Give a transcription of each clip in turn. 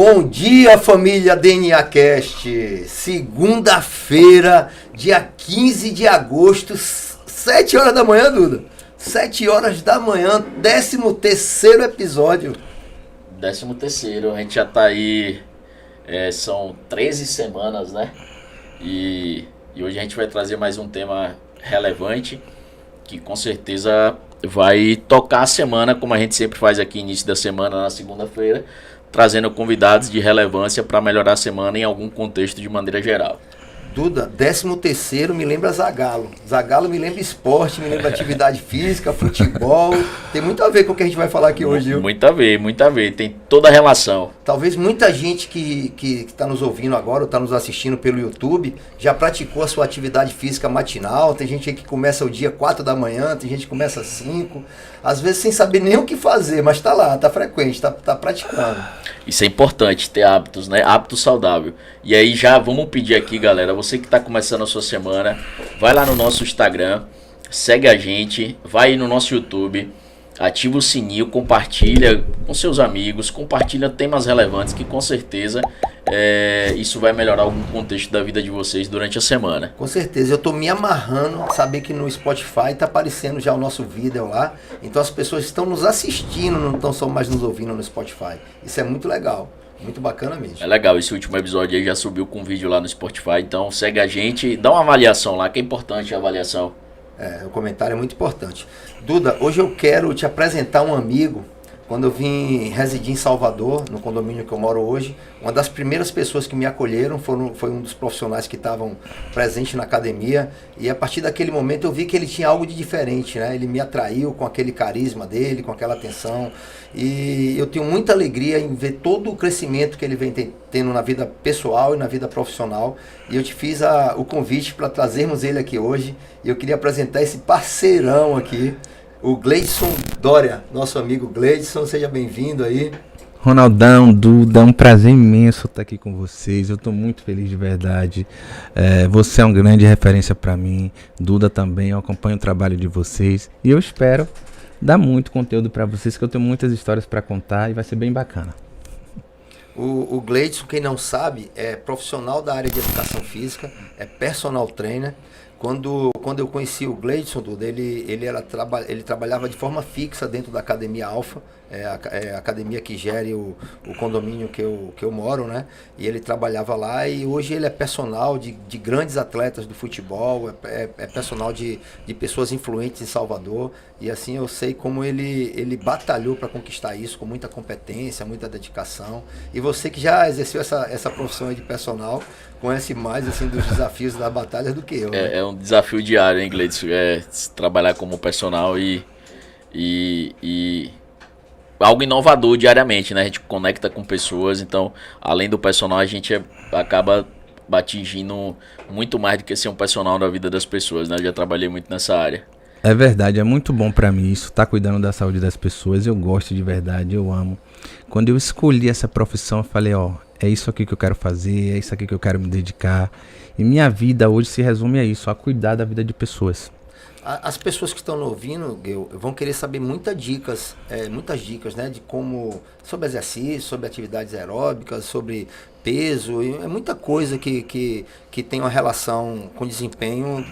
Bom dia, família DNA Cast. Segunda-feira, dia 15 de agosto, 7 horas da manhã, Duda. 7 horas da manhã, 13º episódio. 13º, a gente já tá aí, são 13 semanas, né? E hoje a gente vai trazer mais um tema relevante, que com certeza vai tocar a semana, como a gente sempre faz aqui início da semana, na segunda-feira, trazendo convidados de relevância para melhorar a semana em algum contexto de maneira geral. Duda, 13º me lembra Zagallo. Zagallo me lembra esporte, me lembra atividade física, futebol. Tem muito a ver com o que a gente vai falar aqui hoje, viu? Muito a ver. Tem toda a relação. Talvez muita gente que está nos ouvindo agora ou está nos assistindo pelo YouTube já praticou a sua atividade física matinal. Tem gente aí que começa o dia 4 da manhã, tem gente que começa às 5. Às vezes sem saber nem o que fazer, mas está lá, está frequente, está praticando. Isso é importante, ter hábitos, né? Hábito saudável. E aí já vamos pedir aqui, galera, você que está começando a sua semana, vai lá no nosso Instagram, segue a gente, vai aí no nosso YouTube, ativa o sininho, compartilha com seus amigos, compartilha temas relevantes que com certeza isso vai melhorar algum contexto da vida de vocês durante a semana. Com certeza, eu tô me amarrando, saber que no Spotify tá aparecendo já o nosso vídeo lá, então as pessoas estão nos assistindo, não estão só mais nos ouvindo no Spotify. Isso é muito legal, muito bacana mesmo. É legal, esse último episódio aí já subiu com vídeo lá no Spotify, então segue a gente, dá uma avaliação lá, que é importante a avaliação. O comentário é muito importante. Duda, hoje eu quero te apresentar um amigo. Quando eu vim residir em Salvador, no condomínio que eu moro hoje, uma das primeiras pessoas que me acolheram foi um dos profissionais que estavam presentes na academia. E a partir daquele momento eu vi que ele tinha algo de diferente, né? Ele me atraiu com aquele carisma dele, com aquela atenção. E eu tenho muita alegria em ver todo o crescimento que ele vem tendo na vida pessoal e na vida profissional. E eu te fiz o convite para trazermos ele aqui hoje. E eu queria apresentar esse parceirão aqui, o Gleidson Dória, nosso amigo Gleidson, seja bem-vindo aí. Ronaldão, Duda, é um prazer imenso estar aqui com vocês, eu estou muito feliz de verdade, você é uma grande referência para mim, Duda também, eu acompanho o trabalho de vocês e eu espero dar muito conteúdo para vocês, que eu tenho muitas histórias para contar e vai ser bem bacana. O Gleidson, quem não sabe, é profissional da área de educação física, é personal trainer. Quando eu conheci o Gleidson, Duda, ele trabalhava de forma fixa dentro da Academia Alfa, a academia que gere o condomínio que eu moro, né? E ele trabalhava lá e hoje ele é personal de grandes atletas do futebol, é personal de pessoas influentes em Salvador. E assim eu sei como ele batalhou para conquistar isso com muita competência, muita dedicação. E você que já exerceu essa profissão aí de personal, conhece mais assim dos desafios da batalha do que eu. Né? É um desafio diário, hein, Gleidson? Trabalhar como personal e algo inovador diariamente, né? A gente conecta com pessoas, então, além do personal, a gente acaba atingindo muito mais do que ser um personal na vida das pessoas, né? Eu já trabalhei muito nessa área. É verdade, é muito bom pra mim isso, tá cuidando da saúde das pessoas, eu gosto de verdade, eu amo. Quando eu escolhi essa profissão, eu falei, é isso aqui que eu quero fazer, é isso aqui que eu quero me dedicar. E minha vida hoje se resume a isso, a cuidar da vida de pessoas. As pessoas que estão ouvindo, vão querer saber muitas dicas, né, de como, sobre exercício, sobre atividades aeróbicas, sobre peso, é muita coisa que tem uma relação com desempenho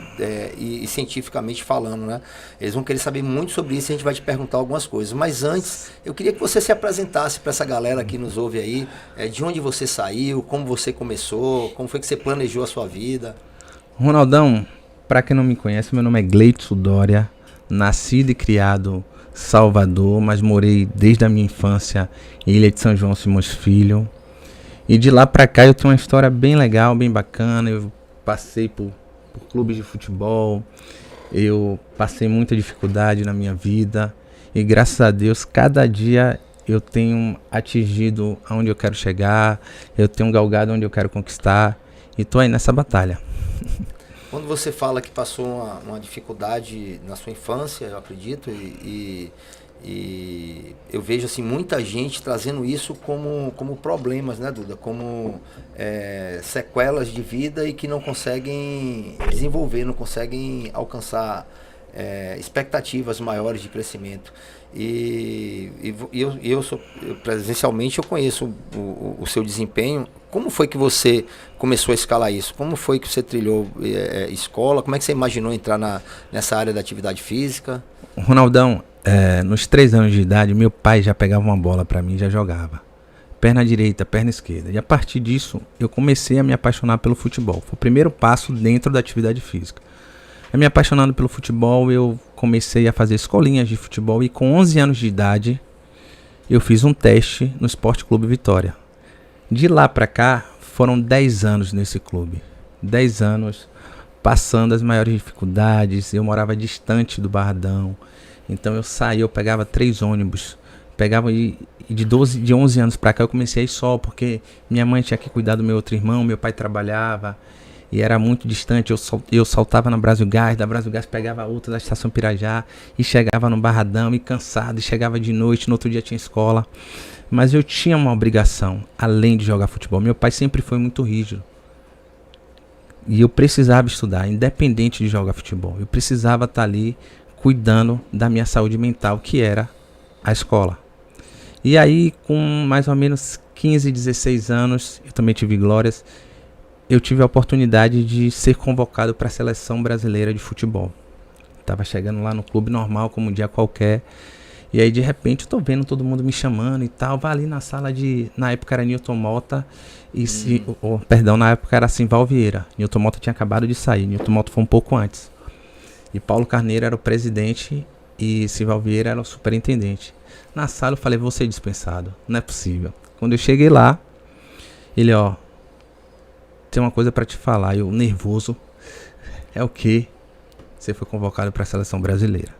e cientificamente falando, né? Eles vão querer saber muito sobre isso e a gente vai te perguntar algumas coisas. Mas antes, eu queria que você se apresentasse para essa galera que nos ouve aí, de onde você saiu, como você começou, como foi que você planejou a sua vida. Ronaldão, para quem não me conhece, meu nome é Gleidson Dória, nascido e criado em Salvador, mas morei desde a minha infância em Ilha de São João Simões Filho. E de lá para cá eu tenho uma história bem legal, bem bacana. Eu passei por clubes de futebol, eu passei muita dificuldade na minha vida e graças a Deus cada dia eu tenho atingido aonde eu quero chegar, eu tenho galgado onde eu quero conquistar e tô aí nessa batalha. Quando você fala que passou uma dificuldade na sua infância, eu acredito, e eu vejo assim, muita gente trazendo isso como problemas, né, Duda? Como sequelas de vida e que não conseguem desenvolver, não conseguem alcançar expectativas maiores de crescimento. Presencialmente eu conheço o seu desempenho. Como foi que você começou a escalar isso? Como foi que você trilhou escola? Como é que você imaginou entrar nessa área da atividade física? Ronaldão, nos 3 anos de idade, meu pai já pegava uma bola para mim e já jogava. Perna direita, perna esquerda. E a partir disso, eu comecei a me apaixonar pelo futebol. Foi o primeiro passo dentro da atividade física. Me apaixonando pelo futebol, eu comecei a fazer escolinhas de futebol e com 11 anos de idade, eu fiz um teste no Esporte Clube Vitória. De lá pra cá, foram 10 anos nesse clube. 10 anos passando as maiores dificuldades. Eu morava distante do Barradão. Então eu saía, eu pegava 3 ônibus. Pegava de 11 anos pra cá eu comecei a ir só, porque minha mãe tinha que cuidar do meu outro irmão, meu pai trabalhava. E era muito distante, eu saltava na Brasil Gás, da Brasil Gás pegava outra da Estação Pirajá e chegava no Barradão e cansado, e chegava de noite, no outro dia tinha escola. Mas eu tinha uma obrigação, além de jogar futebol. Meu pai sempre foi muito rígido. E eu precisava estudar, independente de jogar futebol. Eu precisava estar ali cuidando da minha saúde mental, que era a escola. E aí, com mais ou menos 15, 16 anos, eu também tive glórias. Eu tive a oportunidade de ser convocado para a seleção brasileira de futebol. Tava chegando lá no clube normal, como um dia qualquer. E aí, de repente, eu tô vendo todo mundo me chamando e tal. Vai ali na sala de... Na época era Nilton Mota. Perdão, na época era Simval Vieira. Nilton Mota tinha acabado de sair. Nilton Mota foi um pouco antes. E Paulo Carneiro era o presidente e Simval Vieira era o superintendente. Na sala eu falei, vou ser dispensado. Não é possível. Quando eu cheguei lá, ele, tem uma coisa pra te falar. Eu, nervoso. É o quê? Você foi convocado pra seleção brasileira.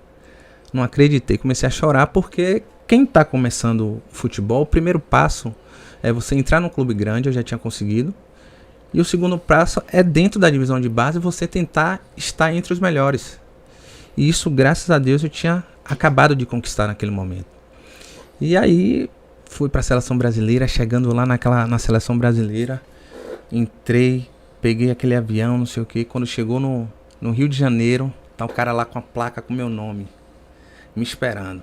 Não acreditei. Comecei a chorar porque quem tá começando futebol, o primeiro passo é você entrar num clube grande, eu já tinha conseguido. E o segundo passo é dentro da divisão de base você tentar estar entre os melhores. E isso, graças a Deus, eu tinha acabado de conquistar naquele momento. E aí fui pra seleção brasileira, chegando lá na seleção brasileira. Entrei, peguei aquele avião, não sei o que. Quando chegou no Rio de Janeiro, tá o cara lá com a placa com meu nome, me esperando.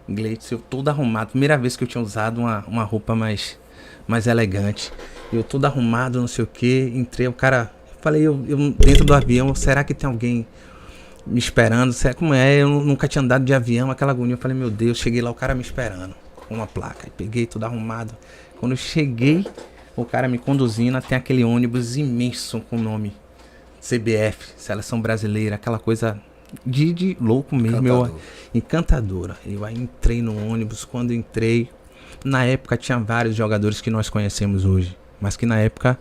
Gleidson, eu todo arrumado. Primeira vez que eu tinha usado uma roupa mais elegante. Eu todo arrumado, não sei o que. Entrei, o cara... Falei, eu dentro do avião, será que tem alguém me esperando? Será, como é? Eu nunca tinha andado de avião, aquela agonia. Eu falei, meu Deus, cheguei lá, o cara me esperando. Com uma placa. Peguei tudo arrumado. Quando eu cheguei... O cara me conduzindo até aquele ônibus imenso com o nome CBF, Seleção Brasileira, aquela coisa de louco mesmo, encantadora. Eu aí entrei no ônibus, quando entrei, na época tinha vários jogadores que nós conhecemos hoje, mas que na época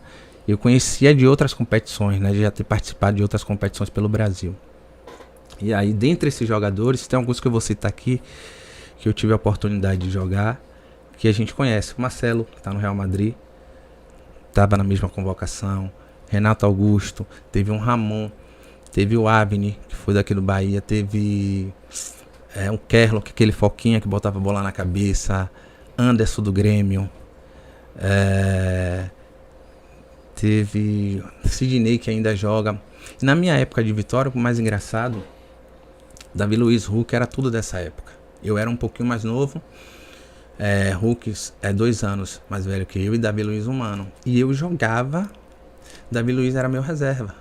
eu conhecia de outras competições, né, de já ter participado de outras competições pelo Brasil. E aí, dentre esses jogadores, tem alguns que eu vou citar aqui, que eu tive a oportunidade de jogar, que a gente conhece. O Marcelo, que tá no Real Madrid, estava na mesma convocação. Renato Augusto, teve um Ramon, teve o Avni, que foi daqui do Bahia, teve um Kerlo, que aquele foquinha que botava a bola na cabeça, Anderson do Grêmio, teve Sidney, que ainda joga. E na minha época de Vitória, o mais engraçado, Davi Luiz, Hulk, era tudo dessa época. Eu era um pouquinho mais novo, Hulk é 2 anos mais velho que eu e Davi Luiz 1 ano. E eu jogava, Davi Luiz era meu reserva.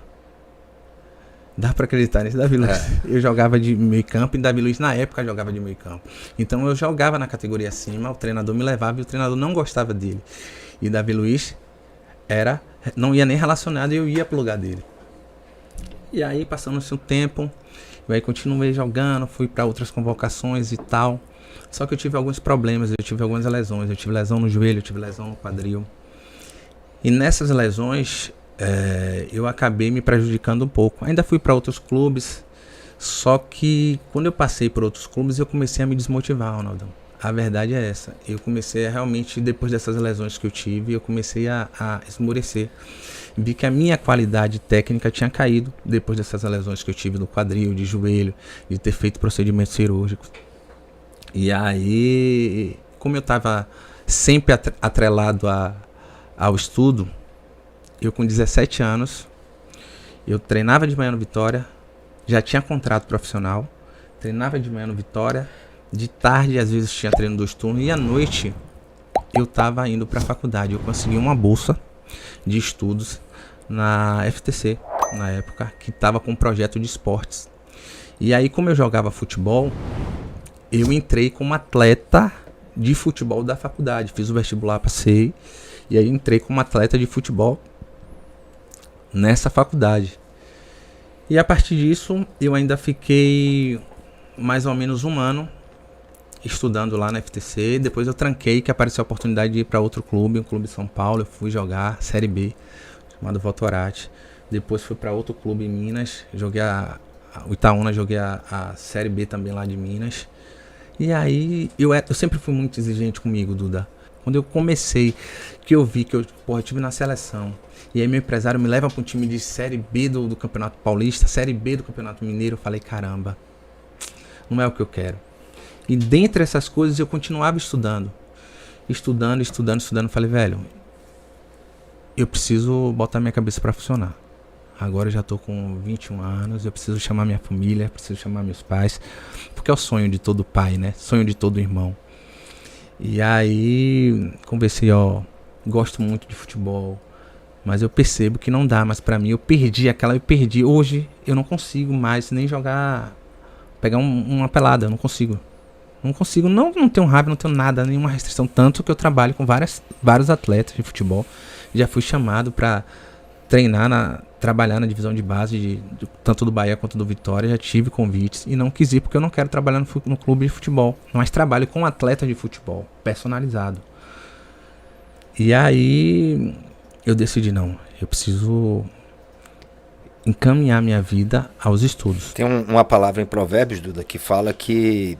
Dá pra acreditar nisso, Davi Luiz? Eu jogava de meio campo e Davi Luiz na época jogava de meio campo. Então eu jogava na categoria acima, o treinador me levava e o treinador não gostava dele. E Davi Luiz não ia nem relacionado e eu ia pro lugar dele. E aí passando-se um tempo, eu aí continuei jogando, fui pra outras convocações e tal. Só que eu tive alguns problemas, eu tive algumas lesões. Eu tive lesão no joelho, eu tive lesão no quadril. E nessas lesões, eu acabei me prejudicando um pouco. Ainda fui para outros clubes, só que quando eu passei por outros clubes, eu comecei a me desmotivar, Ronaldão. A verdade é essa. Eu comecei a realmente, depois dessas lesões que eu tive, eu comecei a esmorecer. Vi que a minha qualidade técnica tinha caído depois dessas lesões que eu tive no quadril, de joelho, de ter feito procedimentos cirúrgicos. E aí, como eu estava sempre atrelado ao estudo, eu com 17 anos, eu treinava de manhã no Vitória, já tinha contrato profissional, treinava de manhã no Vitória, de tarde às vezes tinha treino 2 turnos e à noite eu estava indo para a faculdade. Eu consegui uma bolsa de estudos na FTC, na época, que estava com um projeto de esportes. E aí, como eu jogava futebol, eu entrei como atleta de futebol da faculdade. Fiz o vestibular, passei, e aí entrei como atleta de futebol nessa faculdade. E a partir disso, eu ainda fiquei mais ou menos 1 ano estudando lá na FTC. Depois eu tranquei, que apareceu a oportunidade de ir para outro clube, um clube de São Paulo. Eu fui jogar Série B, chamado Votorati. Depois fui para outro clube em Minas, joguei o Itaúna, joguei a Série B também lá de Minas. E aí eu sempre fui muito exigente comigo, Duda. Quando eu comecei, que eu vi que eu estive na seleção, e aí meu empresário me leva para um time de Série B do Campeonato Paulista, Série B do Campeonato Mineiro, eu falei, caramba, não é o que eu quero. E dentre essas coisas eu continuava estudando. Falei, velho, eu preciso botar minha cabeça para funcionar. Agora eu já tô com 21 anos, eu preciso chamar minha família, preciso chamar meus pais, porque é o sonho de todo pai, né? Sonho de todo irmão. E aí conversei, gosto muito de futebol, mas eu percebo que não dá mais pra mim. Eu perdi. Hoje eu não consigo mais nem jogar, pegar uma pelada, eu não consigo. Não tenho raiva, não tenho nada, nenhuma restrição. Tanto que eu trabalho com vários atletas de futebol. Já fui chamado pra trabalhar na divisão de base, tanto do Bahia quanto do Vitória. Já tive convites e não quis ir porque eu não quero trabalhar no clube de futebol. Mas trabalho com atleta de futebol, personalizado. E aí eu decidi, não, eu preciso encaminhar minha vida aos estudos. Tem uma palavra em Provérbios, Duda, que fala que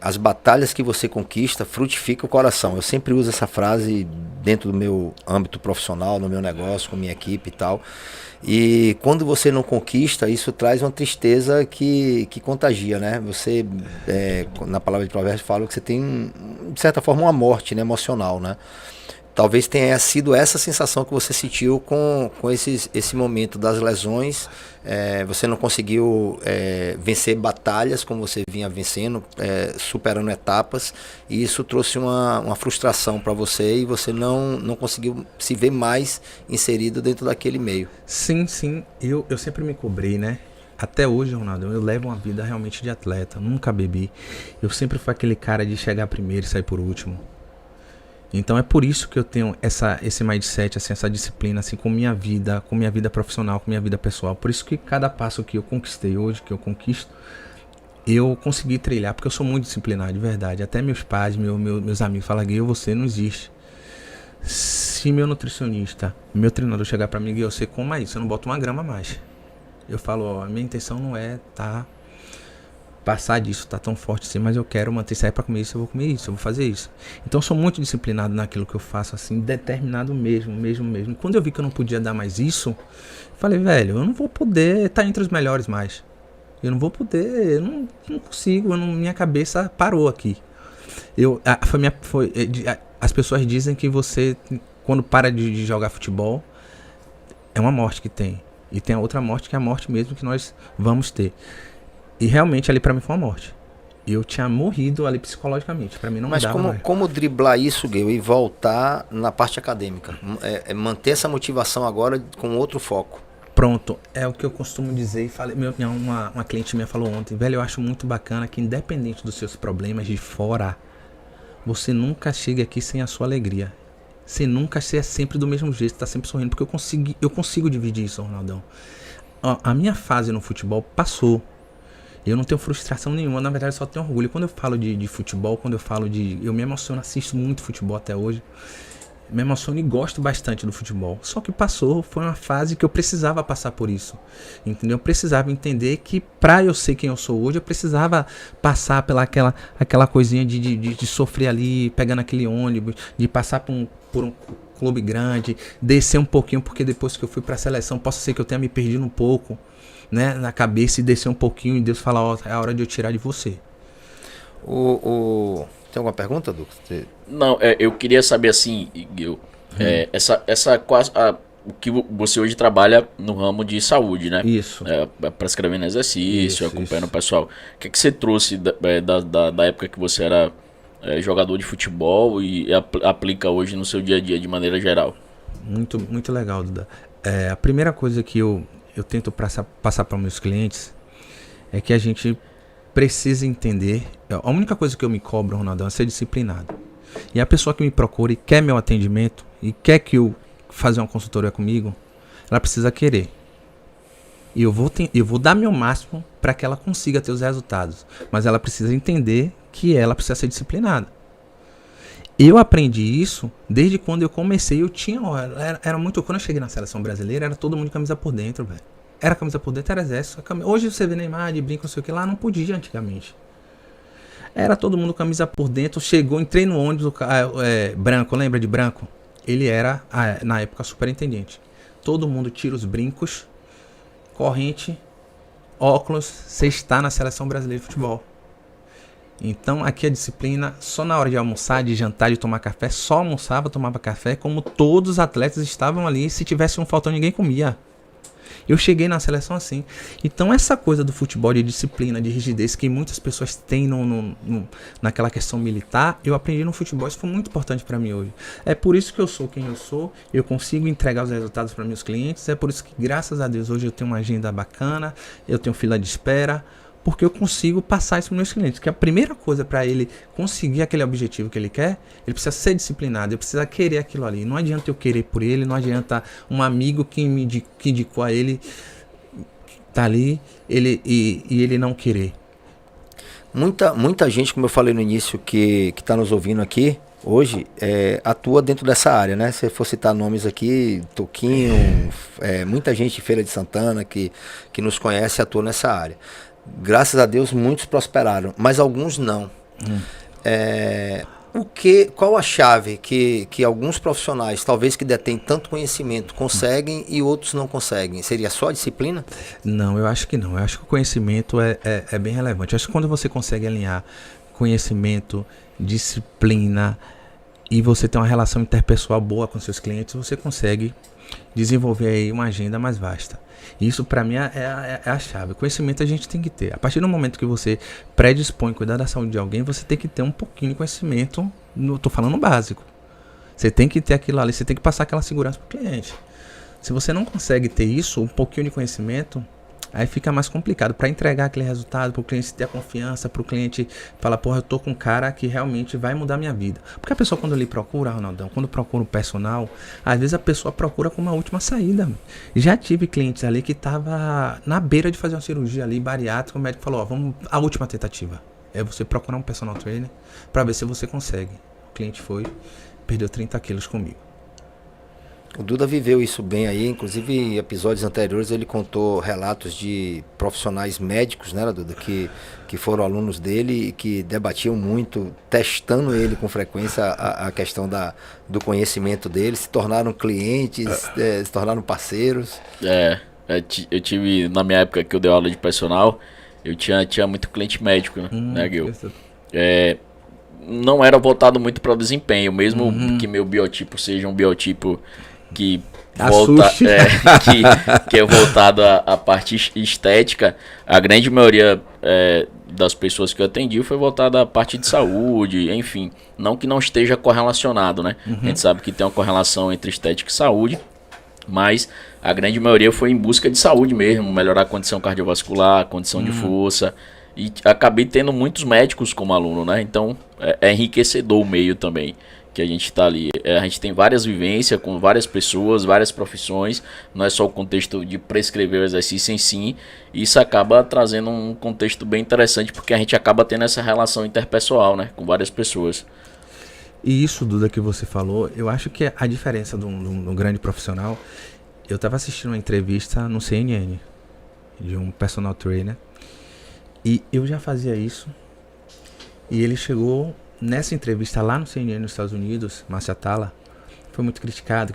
as batalhas que você conquista frutifica o coração. Eu sempre uso essa frase dentro do meu âmbito profissional, no meu negócio, com minha equipe e tal. E quando você não conquista, isso traz uma tristeza que contagia, né? Você, na palavra de Provérbios, fala que você tem, de certa forma, uma morte, né, emocional, né? Talvez tenha sido essa sensação que você sentiu com esse momento das lesões. Você não conseguiu vencer batalhas como você vinha vencendo, superando etapas, e isso trouxe uma frustração para você e você não conseguiu se ver mais inserido dentro daquele meio. Sim, eu sempre me cobrei, né? Até hoje, Ronaldo, eu levo uma vida realmente de atleta, nunca bebi. Eu sempre fui aquele cara de chegar primeiro e sair por último. Então é por isso que eu tenho esse mindset, assim, essa disciplina, assim, com minha vida profissional, com minha vida pessoal. Por isso que cada passo que eu conquistei hoje, que eu conquisto, eu consegui trilhar, porque eu sou muito disciplinado, de verdade. Até meus pais, meus amigos falam, Gui, você não existe. Se meu nutricionista, meu treinador chegar pra mim, Gui, você coma isso, eu não boto 1 grama a mais. Eu falo, a minha intenção não é passar disso, tá tão forte assim, mas eu quero manter isso aí pra comer isso, eu vou comer isso, eu vou fazer isso. Então eu sou muito disciplinado naquilo que eu faço, assim, determinado mesmo. E quando eu vi que eu não podia dar mais isso, falei, velho, eu não vou poder estar entre os melhores mais. Eu não vou poder, eu não consigo, minha cabeça parou aqui. As pessoas dizem que você, quando para de jogar futebol, é uma morte que tem. E tem a outra morte, que é a morte mesmo que nós vamos ter. E realmente ali pra mim foi uma morte. Eu tinha morrido ali psicologicamente. Pra mim não dava mais. Mas como driblar isso, Gil, e voltar na parte acadêmica? Manter essa motivação agora com outro foco. Pronto, é o que eu costumo dizer. E falei, uma cliente minha falou ontem, velho, eu acho muito bacana que independente dos seus problemas de fora, você nunca chega aqui sem a sua alegria. Você nunca é sempre do mesmo jeito, tá sempre sorrindo. Porque eu consigo dividir isso, Ronaldão. A minha fase no futebol passou. Eu não tenho frustração nenhuma, na verdade eu só tenho orgulho. Quando eu falo de futebol, eu me emociono, assisto muito futebol até hoje. Me emociono e gosto bastante do futebol. Só que foi uma fase que eu precisava passar por isso. Entendeu? Eu precisava entender que pra eu ser quem eu sou hoje, eu precisava passar pela aquela coisinha de sofrer ali, pegando aquele ônibus, de passar por um clube grande, descer um pouquinho, porque depois que eu fui pra seleção, posso ser que eu tenha me perdido um pouco, né, na cabeça, e descer um pouquinho e Deus falar, é a hora de eu tirar de você. Tem alguma pergunta, Duca? Não, eu queria saber assim, Gil, o que você hoje trabalha no ramo de saúde, né? Isso. Prescrevendo exercício, Isso, acompanhando o isso. pessoal. O que você trouxe da época que você era jogador de futebol e aplica hoje no seu dia a dia de maneira geral? Muito, muito legal, Duda. A primeira coisa que eu tento passar para meus clientes é que a gente precisa entender. A única coisa que eu me cobro, Ronaldão, é ser disciplinado. E a pessoa que me procura e quer meu atendimento e quer que eu fazer uma consultoria comigo, ela precisa querer. E eu vou dar meu máximo para que ela consiga ter os resultados. Mas ela precisa entender que ela precisa ser disciplinada. Eu aprendi isso desde quando eu comecei. Era muito. Quando eu cheguei na seleção brasileira, era todo mundo de camisa por dentro, velho. Era camisa por dentro, era exército. Hoje você vê Neymar de brinco, não sei o que lá, não podia antigamente. Era todo mundo camisa por dentro. Entrei no ônibus, Branco, lembra de Branco? Ele era, na época, superintendente. Todo mundo tira os brincos, corrente, óculos, você está na seleção brasileira de futebol. Então aqui a disciplina, só na hora de almoçar, de jantar, de tomar café, só almoçava, tomava café, como todos os atletas estavam ali, se tivesse um faltão ninguém comia. Eu cheguei na seleção assim. Então essa coisa do futebol de disciplina, de rigidez que muitas pessoas têm naquela questão militar, eu aprendi no futebol, isso foi muito importante para mim hoje. É por isso que eu sou quem eu sou, eu consigo entregar os resultados para meus clientes, é por isso que graças a Deus hoje eu tenho uma agenda bacana, eu tenho fila de espera, porque eu consigo passar isso para meus clientes. Que a primeira coisa para ele conseguir aquele objetivo que ele quer, ele precisa ser disciplinado, ele precisa querer aquilo ali. Não adianta eu querer por ele, não adianta um amigo que indicou a ele tá ali e ele não querer. Muita gente, como eu falei no início, que está nos ouvindo aqui hoje, atua dentro dessa área, né? Se eu for citar nomes aqui, Toquinho, muita gente de Feira de Santana que nos conhece atua nessa área. Graças a Deus muitos prosperaram, mas alguns não. Qual a chave que alguns profissionais, talvez que detêm tanto conhecimento, conseguem e outros não conseguem? Seria só a disciplina? Não, eu acho que não. Eu acho que o conhecimento é bem relevante. Eu acho que quando você consegue alinhar conhecimento, disciplina e você tem uma relação interpessoal boa com seus clientes, você consegue desenvolver aí uma agenda mais vasta. Isso para mim é a chave. Conhecimento a gente tem que ter. A partir do momento que você predispõe cuidar da saúde de alguém, você tem que ter um pouquinho de conhecimento. Tô falando básico. Você tem que ter aquilo ali, você tem que passar aquela segurança pro cliente. Se você não consegue ter isso, um pouquinho de conhecimento, aí fica mais complicado para entregar aquele resultado, para o cliente ter a confiança, para o cliente falar, porra, eu tô com um cara que realmente vai mudar minha vida. Porque a pessoa quando ele procura, Ronaldão, quando procura um personal, às vezes a pessoa procura com uma última saída. Já tive clientes ali que tava na beira de fazer uma cirurgia ali, bariátrica, o médico falou, vamos, a última tentativa é você procurar um personal trainer para ver se você consegue. O cliente foi, perdeu 30 quilos comigo. O Duda viveu isso bem aí, inclusive em episódios anteriores ele contou relatos de profissionais médicos, né, Duda, que foram alunos dele e que debatiam muito, testando ele com frequência a questão do conhecimento dele, se tornaram clientes, se tornaram parceiros. Eu tive, na minha época que eu dei aula de personal, eu tinha muito cliente médico, né, Gil? Não era voltado muito para o desempenho, mesmo que meu biotipo seja um biotipo que é voltado à parte estética. A grande maioria das pessoas que eu atendi foi voltada à parte de saúde, enfim, não que não esteja correlacionado, né? A gente sabe que tem uma correlação entre estética e saúde, mas a grande maioria foi em busca de saúde mesmo, melhorar a condição cardiovascular, condição de força, e acabei tendo muitos médicos como aluno, né? Então é enriquecedor o meio também que a gente está ali. A gente tem várias vivências com várias pessoas, várias profissões, não é só o contexto de prescrever o exercício em si, e isso acaba trazendo um contexto bem interessante, porque a gente acaba tendo essa relação interpessoal, né, com várias pessoas. E isso, Duda, que você falou, eu acho que a diferença de um grande profissional, eu estava assistindo uma entrevista no CNN, de um personal trainer, e eu já fazia isso, e ele chegou nessa entrevista lá no CNN nos Estados Unidos, Márcio Atala, foi muito criticado,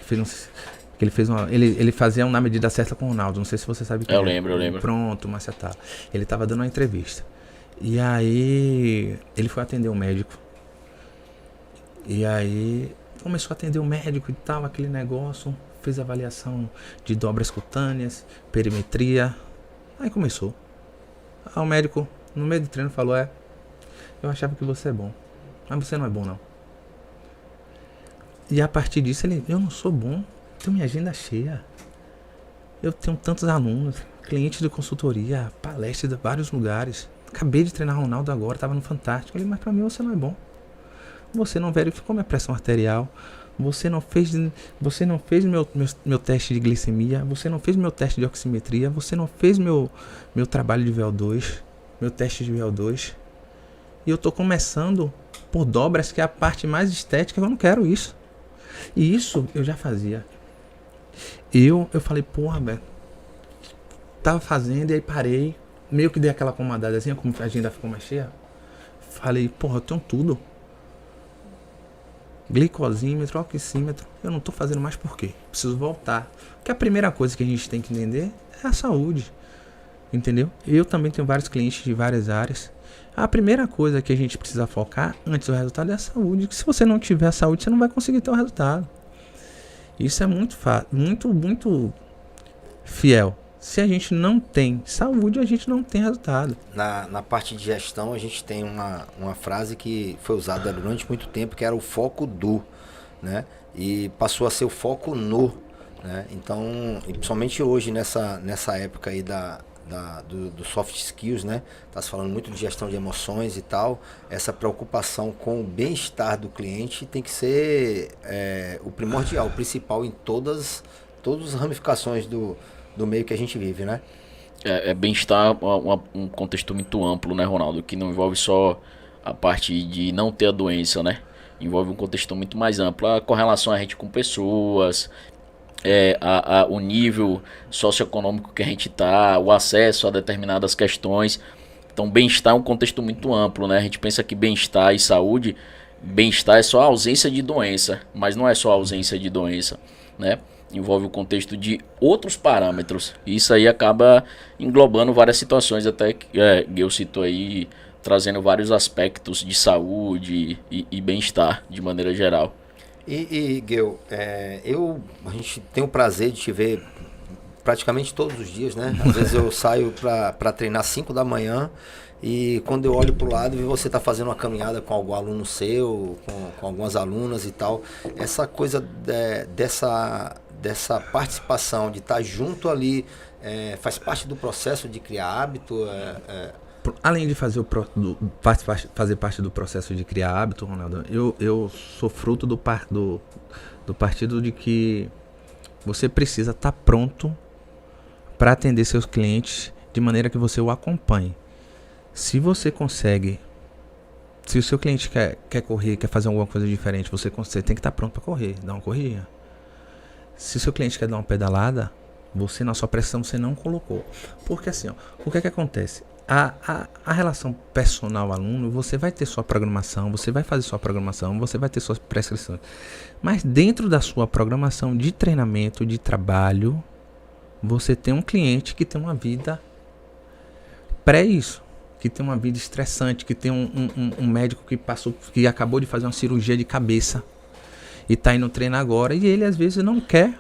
ele fazia na medida certa com o Ronaldo, não sei se você sabe quem eu lembro. Pronto, Márcio Atala. Ele estava dando uma entrevista. E aí ele foi atender um médico. E aí começou a atender o médico e tal, aquele negócio. fez avaliação de dobras cutâneas, perimetria. Aí começou. Aí o médico, no meio do treino, falou, eu achava que você é bom, mas você não é bom não. E a partir disso eu não sou bom, tenho minha agenda cheia. Eu tenho tantos alunos, clientes de consultoria, palestras de vários lugares. Acabei de treinar Ronaldo agora, estava no Fantástico. Eu falei, mas pra mim você não é bom. Você não verificou minha pressão arterial. Você não fez meu teste de glicemia. Você não fez meu teste de oximetria. Você não fez meu trabalho de VO2, meu teste de VO2. E eu tô começando por dobras, que é a parte mais estética. Eu não quero isso. E isso eu já fazia. Eu falei, porra, velho. Tava fazendo e aí parei. Meio que dei aquela acomodadazinha, como a agenda ficou mais cheia. Falei, porra, eu tenho tudo. Glicosímetro, oxímetro. Eu não tô fazendo mais por quê? Preciso voltar. Porque a primeira coisa que a gente tem que entender é a saúde. Entendeu? Eu também tenho vários clientes de várias áreas. A primeira coisa que a gente precisa focar antes do resultado é a saúde. Que se você não tiver a saúde, você não vai conseguir ter o resultado. Isso é muito fiel. Se a gente não tem saúde, a gente não tem resultado. Na parte de gestão, a gente tem uma frase que foi usada durante muito tempo, que era o foco do, né? E passou a ser o foco no, né? Então, e principalmente hoje, nessa época aí do soft skills, né? Tá se falando muito de gestão de emoções e tal. Essa preocupação com o bem-estar do cliente tem que ser o primordial, o principal em todas as ramificações do meio que a gente vive, né? Bem-estar um contexto muito amplo, né, Ronaldo? Que não envolve só a parte de não ter a doença, né? Envolve um contexto muito mais amplo. A correlação a gente com pessoas, o nível socioeconômico que a gente tá, o acesso a determinadas questões. Então, bem-estar é um contexto muito amplo, né? A gente pensa que bem-estar e saúde, bem-estar é só a ausência de doença, mas não é só a ausência de doença, né? Envolve o contexto de outros parâmetros. E isso aí acaba englobando várias situações, até que Gil citou aí, trazendo vários aspectos de saúde e bem-estar de maneira geral. E Gil, a gente tem o prazer de te ver praticamente todos os dias, né? Às vezes eu saio para treinar 5 da manhã e quando eu olho para o lado e você está fazendo uma caminhada com algum aluno seu, com algumas alunas e tal, essa coisa dessa participação, de estar junto ali, faz parte do processo de criar hábito? Além de fazer parte do processo de criar hábito, Ronaldo, eu sou fruto do partido de que você precisa estar pronto para atender seus clientes de maneira que você o acompanhe. Se você consegue, se o seu cliente quer correr, quer fazer alguma coisa diferente, você tem que estar pronto para correr, dar uma corridinha. Se o seu cliente quer dar uma pedalada, você na sua pressão você não colocou. Porque assim, o que acontece? A relação personal-aluno, você vai ter sua programação, você vai fazer sua programação, você vai ter suas prescrições. Mas dentro da sua programação de treinamento, de trabalho, você tem um cliente que tem uma vida pré-isso, que tem uma vida estressante, que tem um médico que acabou de fazer uma cirurgia de cabeça e tá indo treinar agora, e ele às vezes não quer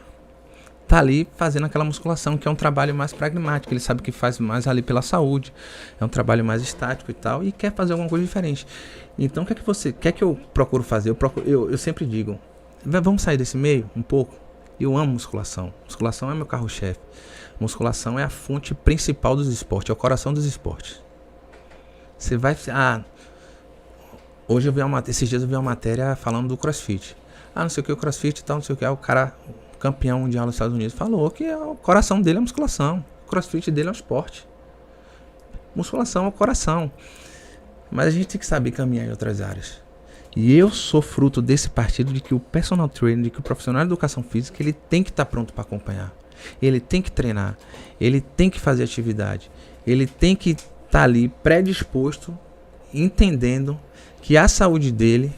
tá ali fazendo aquela musculação, que é um trabalho mais pragmático, ele sabe que faz mais ali pela saúde, é um trabalho mais estático e tal, e quer fazer alguma coisa diferente. Então o que é que você quer que eu procuro fazer? Eu sempre digo, vamos sair desse meio um pouco. Eu amo musculação. Musculação é meu carro-chefe. Musculação é a fonte principal dos esportes, é o coração dos esportes. Você vai... hoje esses dias eu vi uma matéria falando do CrossFit. Não sei o que, o CrossFit e tal, não sei o que. O cara, campeão mundial nos Estados Unidos, falou que o coração dele é a musculação. O CrossFit dele é o esporte. Musculação é o coração. Mas a gente tem que saber caminhar em outras áreas. E eu sou fruto desse partido de que o personal trainer, de que o profissional de educação física, ele tem que estar pronto para acompanhar. Ele tem que treinar. Ele tem que fazer atividade. Ele tem que estar ali predisposto, entendendo que a saúde dele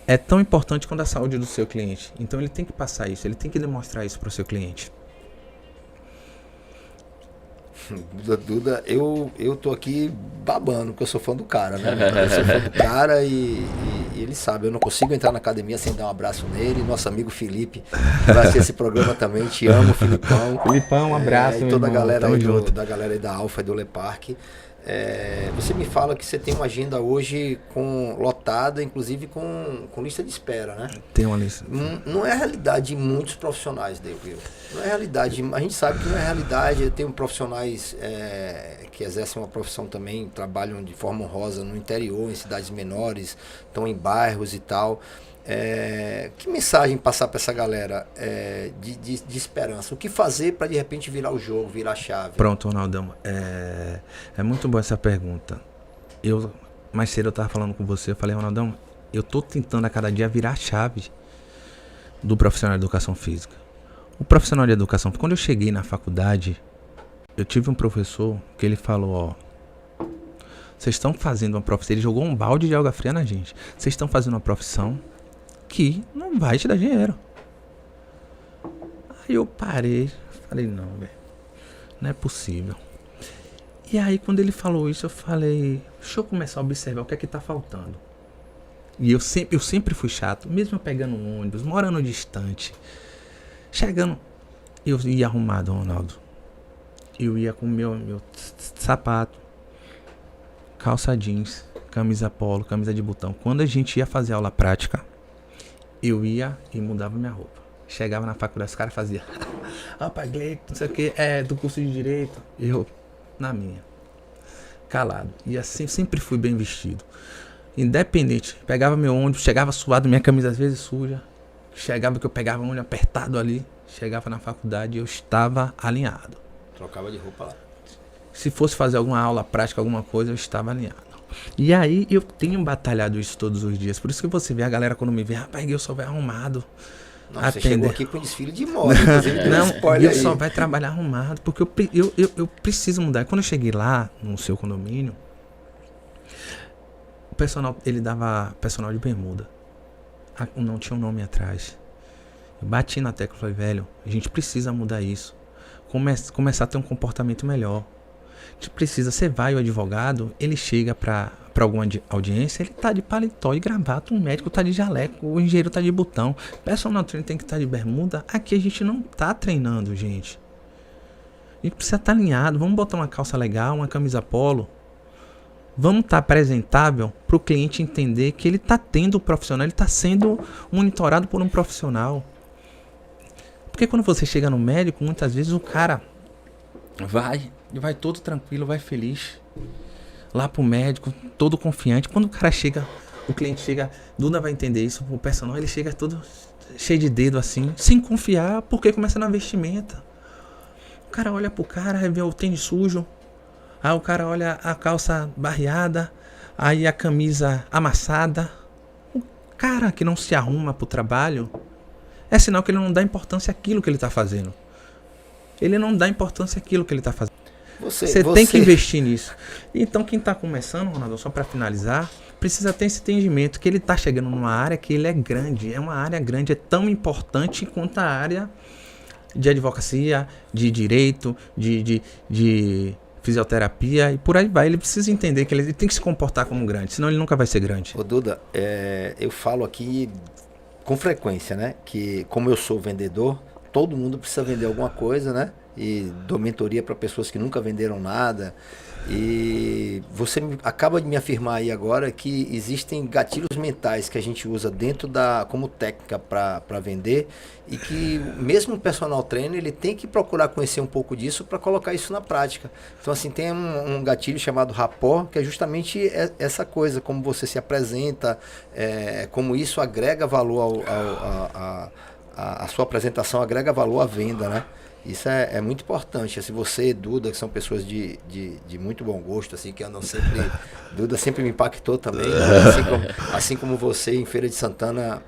é tão importante quanto a saúde do seu cliente. Então ele tem que passar isso, ele tem que demonstrar isso para o seu cliente. Duda, eu tô aqui babando, porque eu sou fã do cara, né? Eu sou fã do cara e ele sabe, eu não consigo entrar na academia sem dar um abraço nele. Nosso amigo Felipe, que vai assistir esse programa também, te amo, Filipão. Filipão, um abraço, e toda a galera aí junto. da galera aí da Alfa e do Le Parque. Você me fala que você tem uma agenda hoje lotada, inclusive com lista de espera, né? Tem uma lista. Não é a realidade de muitos profissionais, David. Não é a realidade. A gente sabe que não é a realidade. Eu tenho profissionais que exercem uma profissão também, trabalham de forma honrosa no interior, em cidades menores, estão em bairros e tal. Que mensagem passar para essa galera de esperança? O que fazer para de repente virar o jogo, virar a chave? Pronto, Ronaldão. É muito boa essa pergunta. Mais cedo eu estava falando com você, eu falei, Ronaldão, eu estou tentando a cada dia virar a chave do profissional de educação física. O profissional de educação física, quando eu cheguei na faculdade, eu tive um professor que ele falou, vocês estão fazendo uma profissão, ele jogou um balde de água fria na gente. Vocês estão fazendo uma profissão que não vai te dar dinheiro. Aí eu parei, falei, não, velho, não é possível. E aí quando ele falou isso, eu falei, deixa eu começar a observar o que é que tá faltando. E eu sempre fui chato, mesmo eu pegando um ônibus, morando distante, chegando, eu ia arrumado, Ronaldo. Eu ia com meu sapato, calça jeans, camisa polo, camisa de botão. Quando a gente ia fazer aula prática, eu ia e mudava minha roupa. Chegava na faculdade, os caras faziam rapaz, Gleito, não sei o que, do curso de Direito. Eu, na minha, calado. E assim, sempre fui bem vestido. Independente, pegava meu ônibus, chegava suado, minha camisa às vezes suja. Chegava que eu pegava um olho apertado ali. Chegava na faculdade e eu estava alinhado. Trocava de roupa lá. Se fosse fazer alguma aula prática, alguma coisa, eu estava alinhado. E aí eu tenho batalhado isso todos os dias. Por isso que você vê a galera quando me vê, rapaz, eu só vai arrumado. Não, você chegou aqui com um desfile de moda. Não, eu só vai trabalhar arrumado, porque eu preciso mudar. Quando eu cheguei lá, no seu condomínio, o personal, ele dava personal de bermuda. Não tinha um nome atrás. Eu bati na tecla e falei, velho, a gente precisa mudar isso. Começar a ter um comportamento melhor. A gente precisa, você vai, o advogado, ele chega pra alguma audiência, ele tá de paletó e gravata, o médico tá de jaleco, o engenheiro tá de botão, o personal trainer tem que estar de bermuda. Aqui a gente não tá treinando, gente. A gente precisa estar alinhado, vamos botar uma calça legal, uma camisa polo. Vamos estar apresentável para o cliente entender que ele está tendo um profissional, ele está sendo monitorado por um profissional. Porque quando você chega no médico, muitas vezes o cara vai todo tranquilo, vai feliz. Lá pro médico, todo confiante. Quando o cara chega, o cliente chega, Duda vai entender isso, o personal, ele chega todo cheio de dedo assim, sem confiar, porque começa na vestimenta. O cara olha pro cara, vê o tênis sujo. Aí o cara olha a calça barreada, aí a camisa amassada. O cara que não se arruma pro trabalho, é sinal que ele não dá importância àquilo que ele tá fazendo. Ele não dá importância àquilo que ele tá fazendo. Você tem que investir nisso. Então quem tá começando, Ronaldo, só para finalizar, precisa ter esse entendimento que ele tá chegando numa área que ele é grande. É uma área grande, é tão importante quanto a área de advocacia, de direito, de fisioterapia e por aí vai. Ele precisa entender que ele tem que se comportar como grande, senão ele nunca vai ser grande. Ô Duda, eu falo aqui com frequência, né? Que como eu sou vendedor, todo mundo precisa vender alguma coisa, né? E dou mentoria para pessoas que nunca venderam nada. E você acaba de me afirmar aí agora que existem gatilhos mentais que a gente usa dentro como técnica para vender e que mesmo o personal trainer ele tem que procurar conhecer um pouco disso para colocar isso na prática. Então assim, tem um gatilho chamado rapport, que é justamente essa coisa, como você se apresenta, como isso agrega valor a sua apresentação, agrega valor à venda, né? Isso é muito importante. Se você, Duda, que são pessoas de muito bom gosto, assim, que andam sempre... Duda sempre me impactou também. Assim como você, em Feira de Santana,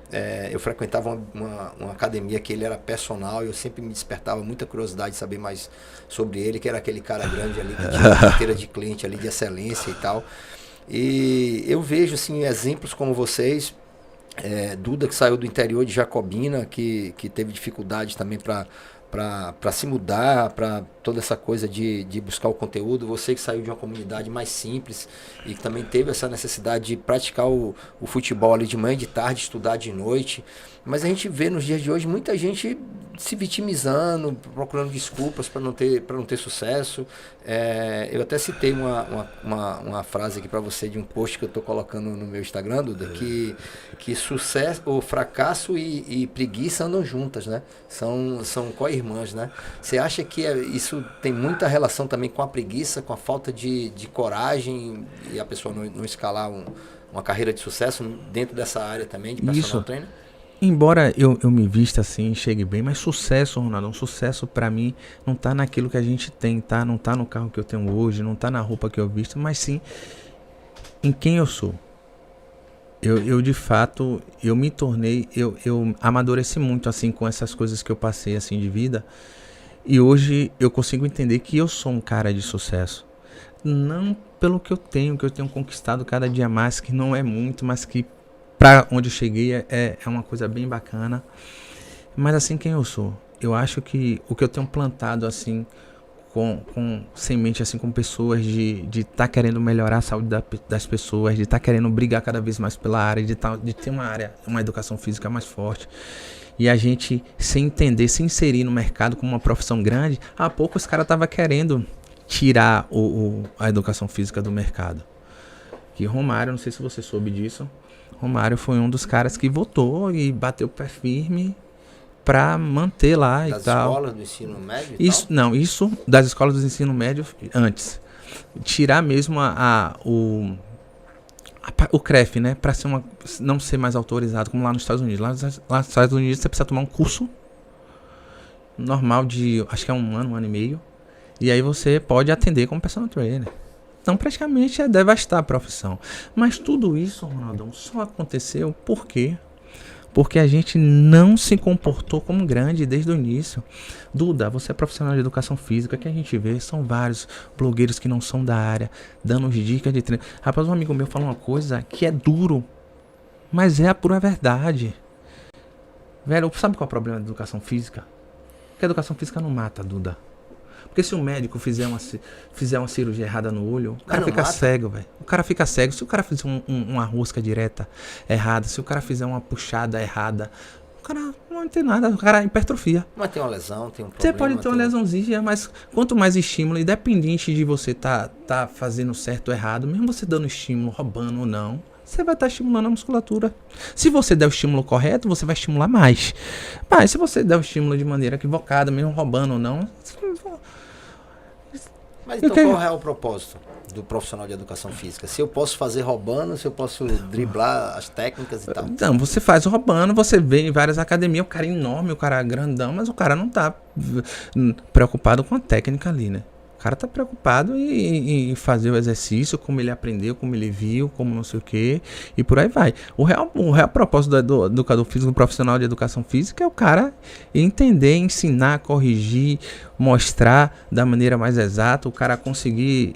eu frequentava uma academia que ele era personal e eu sempre me despertava muita curiosidade de saber mais sobre ele, que era aquele cara grande ali, que tinha uma carteira de cliente ali de excelência e tal. E eu vejo, assim, exemplos como vocês, Duda, que saiu do interior de Jacobina, que teve dificuldade também para se mudar, para toda essa coisa de buscar o conteúdo, você que saiu de uma comunidade mais simples e que também teve essa necessidade de praticar o futebol ali de manhã e de tarde, estudar de noite. Mas a gente vê nos dias de hoje muita gente se vitimizando, procurando desculpas para não ter sucesso. Eu até citei uma frase aqui para você de um post que eu estou colocando no meu Instagram, Duda, que sucesso, o fracasso e preguiça andam juntas, né? São co-irmãs, né? Você acha que isso tem muita relação também com a preguiça, com a falta de coragem e a pessoa não escalar uma carreira de sucesso dentro dessa área também de personal trainer? Embora eu me vista assim, chegue bem, mas sucesso, Ronaldo, um sucesso pra mim não tá naquilo que a gente tem, tá? Não tá no carro que eu tenho hoje, não tá na roupa que eu visto, mas sim em quem eu sou. Eu de fato, eu me tornei, eu amadureci muito assim com essas coisas que eu passei assim de vida. E hoje eu consigo entender que eu sou um cara de sucesso. Não pelo que eu tenho conquistado cada dia mais, que não é muito, mas que pra onde eu cheguei é uma coisa bem bacana. Mas assim, quem eu sou? Eu acho que o que eu tenho plantado assim, com semente assim, com pessoas de estar querendo melhorar a saúde das pessoas, de estar querendo brigar cada vez mais pela área, de ter uma educação física mais forte. E a gente se entender, se inserir no mercado como uma profissão grande. Há pouco os caras estavam querendo tirar a educação física do mercado. Que Romário, não sei se você soube disso, Romário foi um dos caras que votou e bateu o pé firme para manter lá e tal. Das escolas do ensino médio e isso, tal? Não, isso das escolas do ensino médio antes. Tirar mesmo o CREF, né? Para não ser mais autorizado, como lá nos Estados Unidos. Lá nos Estados Unidos você precisa tomar um curso normal de, acho que é um ano e meio. E aí você pode atender como personal trainer. Então praticamente é devastar a profissão. Mas tudo isso, Ronaldão, só aconteceu por quê? Porque a gente não se comportou como grande desde o início. Duda, você é profissional de educação física, que a gente vê, são vários blogueiros que não são da área, dando dicas de treino. Rapaz, um amigo meu falou uma coisa que é duro, mas é a pura verdade. Velho, sabe qual é o problema da educação física? Que a educação física não mata, Duda. Porque se o médico fizer uma cirurgia errada no olho, o cara fica cego, velho. O cara fica cego. Se o cara fizer uma rosca direta errada, se o cara fizer uma puxada errada, o cara não tem nada, o cara hipertrofia. Mas tem uma lesão, tem um problema. Você pode ter uma lesãozinha, mas quanto mais estímulo, independente de você tá fazendo certo ou errado, mesmo você dando estímulo, roubando ou não, você vai estar estimulando a musculatura. Se você der o estímulo correto, você vai estimular mais. Mas se você der o estímulo de maneira equivocada, mesmo roubando ou não... Mas então qual é o propósito do profissional de educação física? Se eu posso fazer roubando, se eu posso driblar as técnicas e tal? Então, você faz roubando, você vê em várias academias, o cara é enorme, o cara é grandão, mas o cara não tá preocupado com a técnica ali, né? O cara tá preocupado em fazer o exercício, como ele aprendeu, como ele viu, como não sei o que, e por aí vai. O real propósito do educador físico, do profissional de educação física, é o cara entender, ensinar, corrigir, mostrar da maneira mais exata, o cara conseguir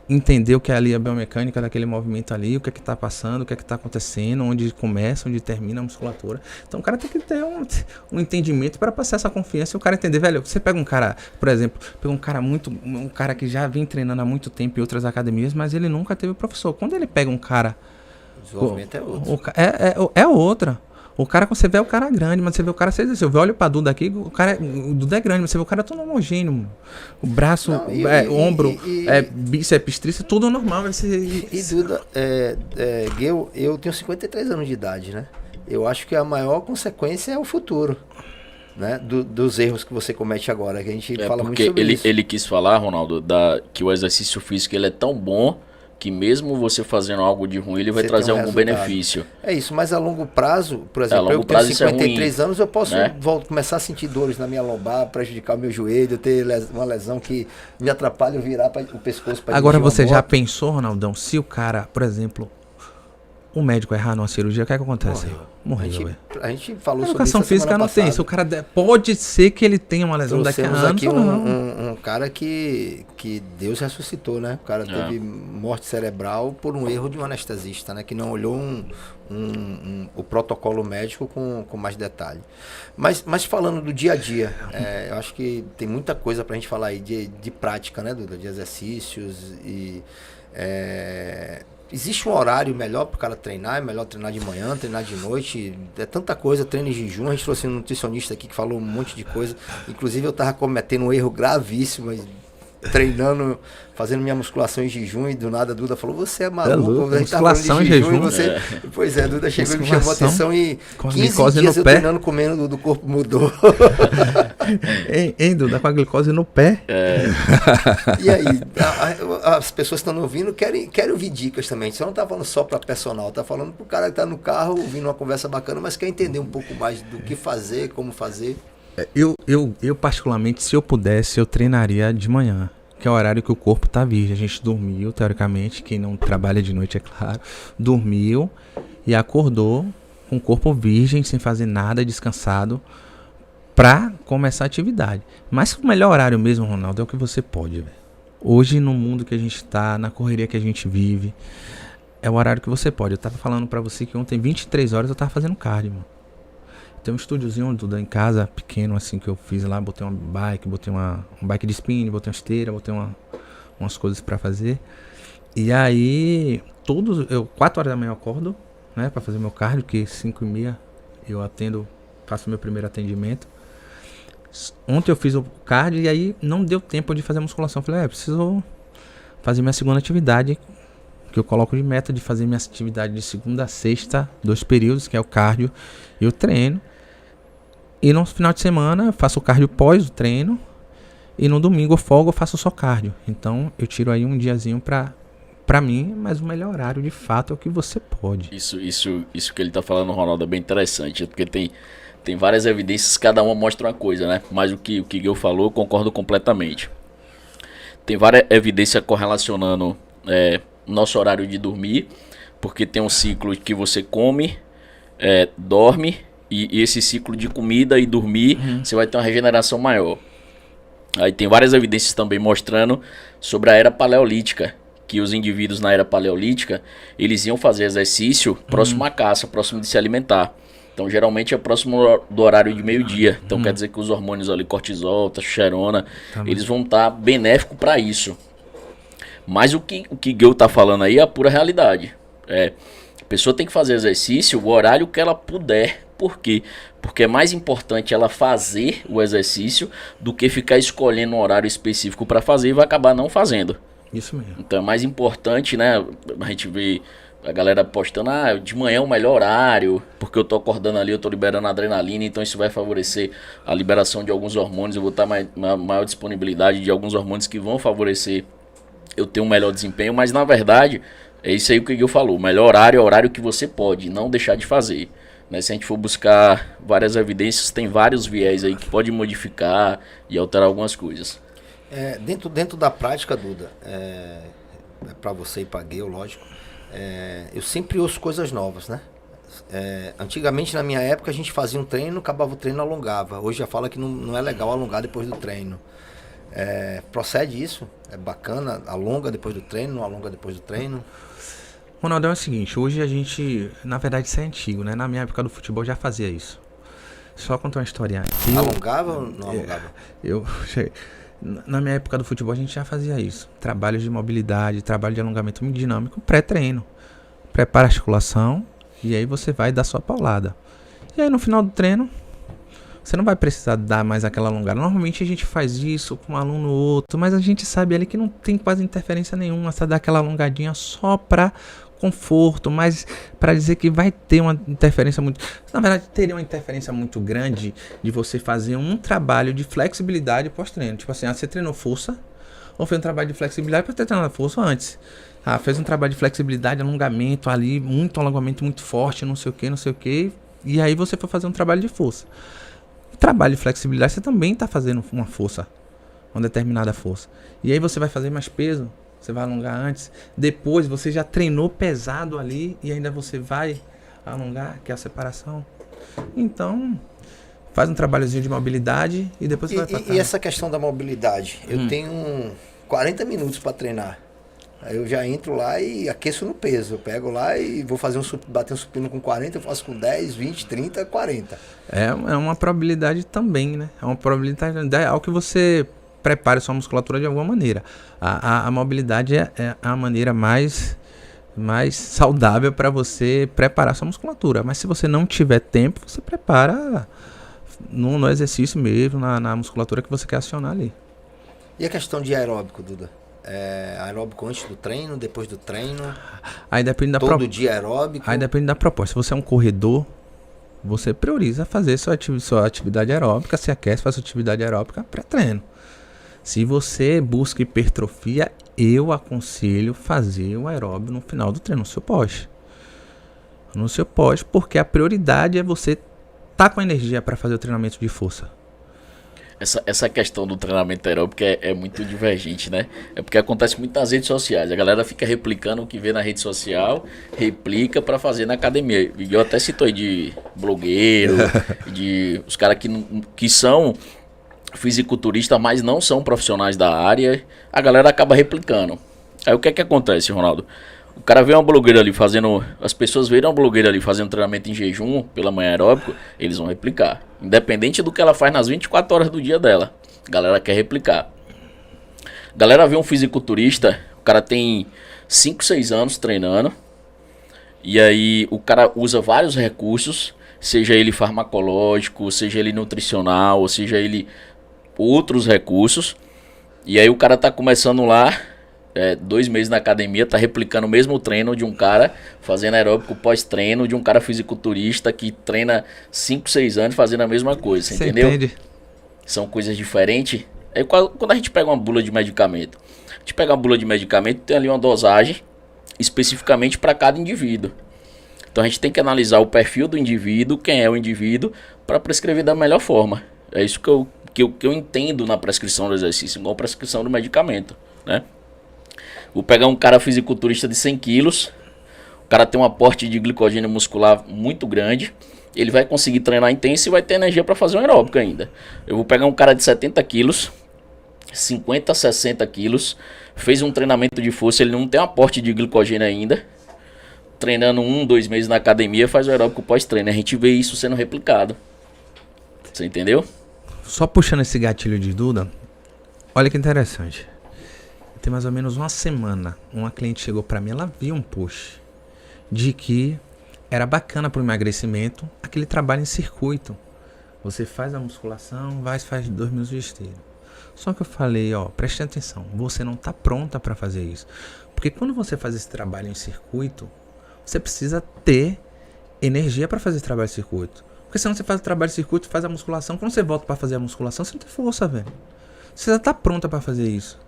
entender o que é ali a biomecânica daquele movimento ali, o que é que tá passando, o que é que tá acontecendo, onde começa, onde termina a musculatura. Então o cara tem que ter um entendimento para passar essa confiança e o cara entender, velho, você pega um cara, por exemplo, um cara que já vem treinando há muito tempo em outras academias, mas ele nunca teve professor. Quando ele pega um cara... O desenvolvimento é outro. É outra. O cara, você vê o cara grande, mas você vê o cara... Eu olho pra Duda aqui, o Duda é grande, mas você vê o cara todo homogêneo. O braço, ombro, bíceps, tríceps, tudo normal. Duda, Gil, eu tenho 53 anos de idade, né? Eu acho que a maior consequência é o futuro, né? Dos erros que você comete agora, que a gente fala muito sobre isso. Ele quis falar, Ronaldo, que o exercício físico ele é tão bom que mesmo você fazendo algo de ruim, ele vai trazer algum benefício. É isso, mas a longo prazo, por exemplo, eu tenho 53 anos, eu posso começar a sentir dores na minha lombar, prejudicar o meu joelho, ter uma lesão que me atrapalha eu virar o pescoço para Agora você já pensou, Ronaldão, se o cara, por exemplo, o médico errar numa cirurgia, o que é que acontece? Morreu. A gente falou sobre isso. A educação física não tem. Se o cara pode ser que ele tenha uma lesão daqui a anos. Aqui um cara que Deus ressuscitou, né? O cara teve morte cerebral por um erro de um anestesista, né? Que não olhou um o protocolo médico com mais detalhe. Mas falando do dia a dia, eu acho que tem muita coisa para a gente falar aí de prática, né, Duda? De exercícios e... existe um horário melhor para o cara treinar? É melhor treinar de manhã, treinar de noite? É tanta coisa, treino em jejum. A gente trouxe um nutricionista aqui que falou um monte de coisa. Inclusive eu estava cometendo um erro gravíssimo, treinando, fazendo minha musculação em jejum, e do nada a Duda falou: você é maluco, a gente tá musculação em jejum. Você... Pois é, a Duda chegou e me chamou a atenção, e 15 dias eu treinando, comendo, do corpo mudou. Hein, Duda, com a glicose no pé. E aí, as pessoas que estão ouvindo querem ouvir dicas também. Você não tá falando só para personal, tá falando pro cara que tá no carro, ouvindo uma conversa bacana, mas quer entender um pouco mais do que fazer, como fazer. Eu particularmente, se eu pudesse, eu treinaria de manhã, que é o horário que o corpo tá virgem. A gente dormiu, teoricamente, quem não trabalha de noite, é claro, dormiu e acordou com o corpo virgem, sem fazer nada, descansado, pra começar a atividade. Mas o melhor horário mesmo, Ronaldo, é o que você pode, velho. Hoje, no mundo que a gente tá, na correria que a gente vive, é o horário que você pode. Eu tava falando pra você que ontem, 23 horas, eu tava fazendo cardio, mano. Tem um estúdiozinho Duda, em casa, pequeno, assim, que eu fiz lá. Botei uma bike, botei um bike de spin, botei uma esteira, botei umas coisas pra fazer. E aí, 4 horas da manhã eu acordo, né, pra fazer meu cardio, que 5h30 eu atendo, faço meu primeiro atendimento. Ontem eu fiz o cardio e aí não deu tempo de fazer a musculação. Falei, preciso fazer minha segunda atividade, que eu coloco de meta de fazer minha atividade de segunda a sexta, 2 períodos, que é o cardio e o treino. E no final de semana eu faço o cardio pós o treino. E no domingo eu folgo, eu faço só cardio. Então eu tiro aí um diazinho pra mim, mas o melhor horário de fato é o que você pode. Isso que ele tá falando, Ronaldo, é bem interessante. Porque tem várias evidências, cada uma mostra uma coisa, né? Mas o que eu falou, eu concordo completamente. Tem várias evidências correlacionando nosso horário de dormir, porque tem um ciclo que você come, dorme, e esse ciclo de comida e dormir, você vai ter uma regeneração maior. Aí tem várias evidências também mostrando sobre a era paleolítica, que os indivíduos na era paleolítica, eles iam fazer exercício próximo à caça, próximo de se alimentar. Então geralmente é próximo do horário de meio-dia. Então quer dizer que os hormônios ali, cortisol, testosterona, eles vão estar benéficos para isso. Mas o que Gil tá falando aí é a pura realidade. A pessoa tem que fazer exercício o horário que ela puder. Por quê? Porque é mais importante ela fazer o exercício do que ficar escolhendo um horário específico para fazer e vai acabar não fazendo. Isso mesmo. Então é mais importante, né? A gente vê a galera postando, de manhã é o melhor horário, porque eu tô acordando ali, eu tô liberando adrenalina, então isso vai favorecer a liberação de alguns hormônios, eu vou estar maior disponibilidade de alguns hormônios que vão favorecer eu ter um melhor desempenho, mas na verdade é isso aí que o Gil falou, o melhor horário é o horário que você pode, não deixar de fazer. Né? Se a gente for buscar várias evidências, tem vários viés aí que pode modificar e alterar algumas coisas. Dentro da prática, Duda, para você e para Gil, lógico, eu sempre ouço coisas novas, né? Antigamente, na minha época, a gente fazia um treino, acabava o treino, alongava. Hoje já fala que não é legal alongar depois do treino. Procede isso? É bacana? Alonga depois do treino, não alonga depois do treino? Ronaldo, é o seguinte, hoje a gente, na verdade isso é antigo, né? Na minha época do futebol já fazia isso. Só contar uma historinha. Alongava ou não alongava? Na minha época do futebol a gente já fazia isso. Trabalho de mobilidade, trabalho de alongamento muito dinâmico, pré-treino. Prepara a articulação e aí você vai dar sua paulada. E aí no final do treino, você não vai precisar dar mais aquela alongada. Normalmente a gente faz isso com um aluno ou outro, mas a gente sabe ali que não tem quase interferência nenhuma. Você dá aquela alongadinha só para conforto, mas para dizer que vai ter uma interferência muito... Na verdade, teria uma interferência muito grande de você fazer um trabalho de flexibilidade pós-treino. Tipo assim, você treinou força, ou fez um trabalho de flexibilidade para ter treinado força antes. Fez um trabalho de flexibilidade, alongamento ali, muito alongamento muito forte, não sei o que, e aí você foi fazer um trabalho de força. O trabalho de flexibilidade, você também está fazendo uma força, uma determinada força. E aí você vai fazer mais peso, você vai alongar antes, depois você já treinou pesado ali e ainda você vai alongar, que é a separação. Então, faz um trabalhozinho de mobilidade e depois você vai pra trás. E essa questão da mobilidade? Eu tenho 40 minutos para treinar. Aí eu já entro lá e aqueço no peso. Eu pego lá e vou fazer bater um supino com 40, eu faço com 10, 20, 30, 40. É uma probabilidade também, né? É uma probabilidade, é algo que você prepare sua musculatura de alguma maneira. A mobilidade é a maneira mais saudável para você preparar sua musculatura. Mas se você não tiver tempo, você prepara no exercício mesmo, na musculatura que você quer acionar ali. E a questão de aeróbico, Duda? Aeróbico antes do treino, depois do treino? Aí depende da todo dia aeróbico? Aí depende da proposta. Se você é um corredor, você prioriza fazer sua atividade aeróbica, se aquece, faz sua atividade aeróbica pré-treino. Se você busca hipertrofia, eu aconselho fazer o aeróbio no final do treino, no seu pós. No seu pós, porque a prioridade é você estar com energia para fazer o treinamento de força. Essa questão do treinamento aeróbico é muito divergente, né? É porque acontece muito nas redes sociais. A galera fica replicando o que vê na rede social, replica para fazer na academia. Eu até cito aí de blogueiro, de os caras que são fisiculturistas, mas não são profissionais da área. A galera acaba replicando. Aí o que é que acontece, Ronaldo? O cara vê uma blogueira ali fazendo... As pessoas veem uma blogueira ali fazendo treinamento em jejum pela manhã aeróbico, eles vão replicar. Independente do que ela faz nas 24 horas do dia dela. A galera quer replicar. A galera vê um fisiculturista, o cara tem 5, 6 anos treinando. E aí o cara usa vários recursos, seja ele farmacológico, seja ele nutricional, ou seja ele outros recursos. E aí o cara tá começando lá... 2 meses na academia, tá replicando o mesmo treino de um cara fazendo aeróbico pós-treino, de um cara fisiculturista que treina 5, 6 anos fazendo a mesma coisa, você entendeu? Entende? São coisas diferentes. Aí quando a gente pega uma bula de medicamento, tem ali uma dosagem especificamente para cada indivíduo. Então a gente tem que analisar o perfil do indivíduo, quem é o indivíduo, para prescrever da melhor forma. É isso que eu entendo na prescrição do exercício, igual a prescrição do medicamento, né? Vou pegar um cara fisiculturista de 100 quilos, o cara tem um aporte de glicogênio muscular muito grande, ele vai conseguir treinar intenso e vai ter energia para fazer um aeróbico ainda. Eu vou pegar um cara de 70 quilos, 50, 60 quilos, fez um treinamento de força, ele não tem um aporte de glicogênio ainda, treinando 1, 2 meses na academia, faz o aeróbico pós-treino. A gente vê isso sendo replicado. Você entendeu? Só puxando esse gatilho de Duda, olha que interessante. Tem mais ou menos uma semana, uma cliente chegou para mim, ela viu um post de que era bacana para o emagrecimento aquele trabalho em circuito. Você faz a musculação, faz 2 minutos de esteira. Só que eu falei, preste atenção, você não está pronta para fazer isso. Porque quando você faz esse trabalho em circuito, você precisa ter energia para fazer esse trabalho em circuito. Porque senão você faz o trabalho em circuito, faz a musculação, quando você volta para fazer a musculação, você não tem força, velho. Você já está pronta para fazer isso.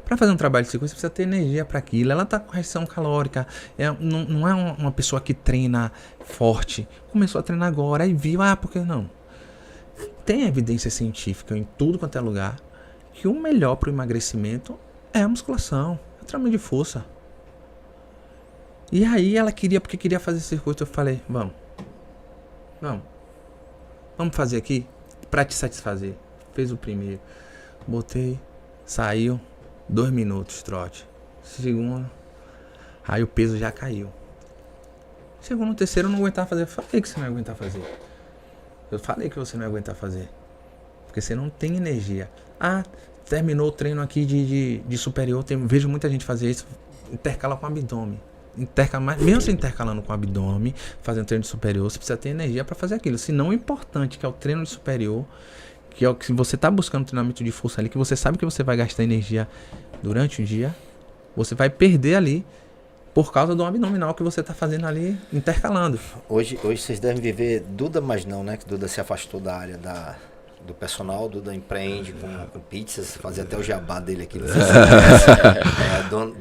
Para fazer um trabalho de circuito, você precisa ter energia para aquilo. Ela está com restrição calórica. Não é uma pessoa que treina forte. Começou a treinar agora e viu, por que não? Tem evidência científica em tudo quanto é lugar que o melhor para o emagrecimento é a musculação, é o treinamento de força. E aí ela porque queria fazer circuito. Eu falei, vamos fazer aqui para te satisfazer. Fez o primeiro, botei, saiu. 2 minutos, trote. Segundo, aí o peso já caiu. Chegou no terceiro, eu não aguentava fazer. Eu falei que você não ia aguentar fazer. Eu falei que você não ia aguentar fazer. Porque você não tem energia. Terminou o treino aqui de superior. Vejo muita gente fazer isso. Intercala com o abdômen. Mesmo você intercalando com o abdômen, fazendo treino de superior, você precisa ter energia para fazer aquilo. Se não, o importante, que é o treino de superior, que é o que você está buscando treinamento de força ali, que você sabe que você vai gastar energia durante o dia, você vai perder ali por causa do abdominal que você está fazendo ali, intercalando. Hoje vocês devem viver Duda, mas não, né? Que Duda se afastou da área do personal, Duda empreende com pizzas, fazia até o jabá dele aqui.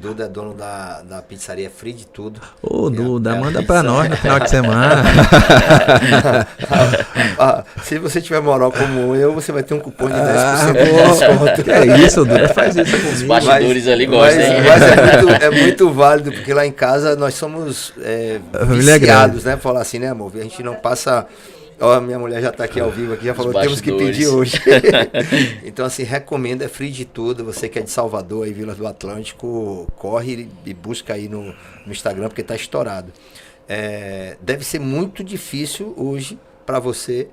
Duda é dono da pizzaria Free de Tudo. Duda, manda pra nós no final de semana. Se você tiver moral como eu, você vai ter um cupom de 10% de desconto. É isso, Duda, faz isso comigo. Os bastidores ali gostam, hein? Mas é muito válido, porque lá em casa nós somos viciados, né? Falar assim, né, amor? A gente não passa Ó, minha mulher já está aqui ao vivo, aqui, já falou, temos que pedir hoje. Então, assim, recomendo, é free de tudo. Você que é de Salvador, aí, Vila do Atlântico, corre e busca aí no Instagram, porque está estourado. Deve ser muito difícil hoje para você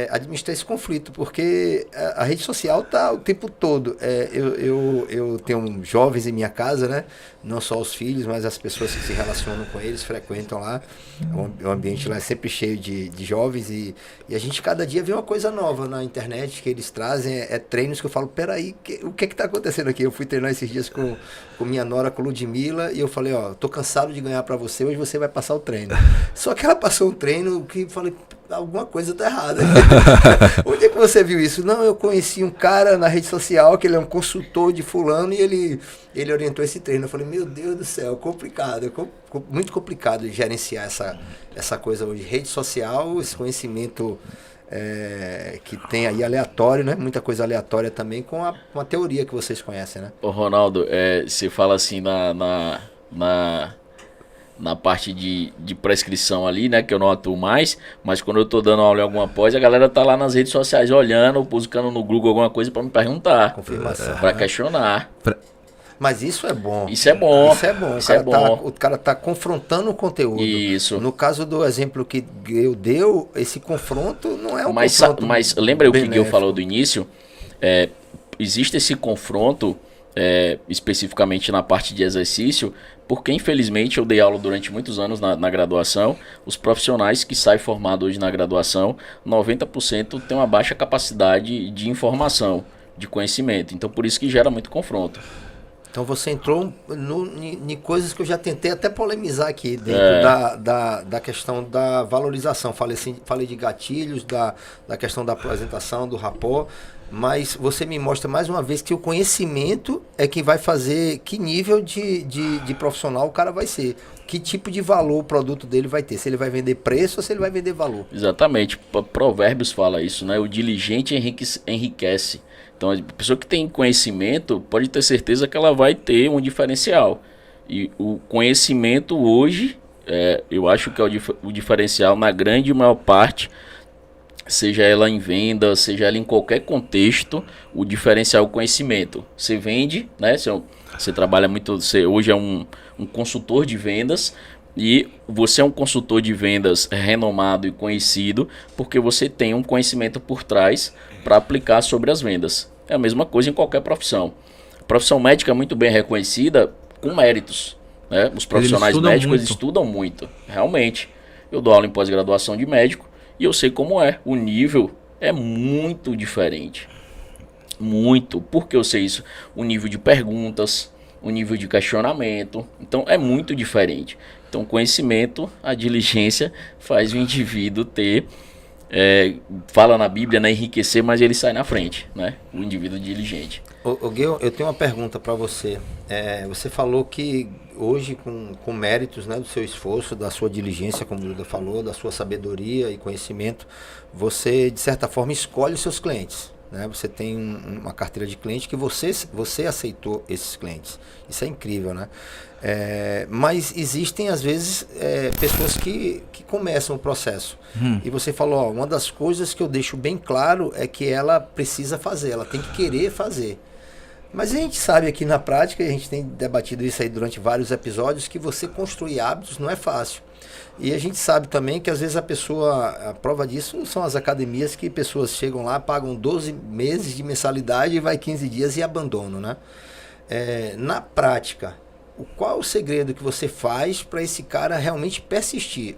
administrar esse conflito, porque a rede social tá o tempo todo. Eu tenho jovens em minha casa, né? Não só os filhos, mas as pessoas que se relacionam com eles, frequentam lá. O ambiente lá é sempre cheio de jovens e a gente cada dia vê uma coisa nova na internet que eles trazem, treinos que eu falo, peraí, o que está acontecendo aqui? Eu fui treinar esses dias com minha nora, com Ludmilla, e eu falei, ó, tô cansado de ganhar para você, hoje você vai passar o treino. Só que ela passou um treino que eu falei, alguma coisa tá errada. Onde é que você viu isso? Não, eu conheci um cara na rede social, que ele é um consultor de fulano, e ele orientou esse treino. Eu falei, meu Deus do céu, complicado, muito complicado gerenciar essa coisa hoje. Rede social, esse conhecimento que tem aí aleatório, né? Muita coisa aleatória também, com a teoria que vocês conhecem, né? Ô Ronaldo, você fala assim na parte de prescrição ali, né, que eu não atuo mais, mas quando eu tô dando aula em alguma pós, a galera tá lá nas redes sociais olhando, buscando no Google alguma coisa para me perguntar. Confirmação. Para questionar. Mas isso é bom. Isso é bom. Isso é bom. O cara tá confrontando o conteúdo. Isso. No caso do exemplo que eu deu, esse confronto não é um confronto. Mas lembra o que eu falou do início? Existe esse confronto, especificamente na parte de exercício, porque infelizmente eu dei aula durante muitos anos na graduação. Os profissionais que saem formados hoje na graduação, 90% tem uma baixa capacidade de informação, de conhecimento. Então por isso que gera muito confronto. Então você entrou em coisas que eu já tentei até polemizar aqui dentro da questão da valorização. Falei de gatilhos, da questão da apresentação, do rapport, mas você me mostra mais uma vez que o conhecimento é que vai fazer que nível de profissional o cara vai ser. Que tipo de valor o produto dele vai ter. Se ele vai vender preço ou se ele vai vender valor. Exatamente. Provérbios fala isso, né? O diligente enriquece. Então, a pessoa que tem conhecimento pode ter certeza que ela vai ter um diferencial. E o conhecimento hoje, eu acho que é o diferencial na grande maior parte, seja ela em venda, seja ela em qualquer contexto, o diferencial é o conhecimento. Você vende, né? Você trabalha muito, você hoje é um consultor de vendas, e você é um consultor de vendas renomado e conhecido porque você tem um conhecimento por trás para aplicar sobre as vendas. É a mesma coisa em qualquer profissão. A profissão médica é muito bem reconhecida com méritos, né? Os profissionais médicos estudam muito, realmente. Eu dou aula em pós-graduação de médico e eu sei como é. O nível é muito diferente. Muito. Por que eu sei isso? O nível de perguntas, o nível de questionamento. Então é muito diferente. Então, conhecimento, a diligência faz o indivíduo ter, fala na Bíblia, né, enriquecer, mas ele sai na frente, né? O indivíduo diligente. Gil, eu tenho uma pergunta para você. Você falou que hoje, com méritos, né, do seu esforço, da sua diligência, como o Duda falou, da sua sabedoria e conhecimento, você, de certa forma, escolhe os seus clientes. Né? Você tem uma carteira de cliente que você aceitou esses clientes. Isso é incrível, né? Mas existem, às vezes, pessoas que começam o processo. E você falou, ó, uma das coisas que eu deixo bem claro é que ela precisa fazer, ela tem que querer fazer. Mas a gente sabe aqui na prática, e a gente tem debatido isso aí durante vários episódios, que você construir hábitos não é fácil. E a gente sabe também que às vezes a prova disso são as academias que pessoas chegam lá, pagam 12 meses de mensalidade e vai 15 dias e abandonam, né? Na prática, qual é o segredo que você faz para esse cara realmente persistir?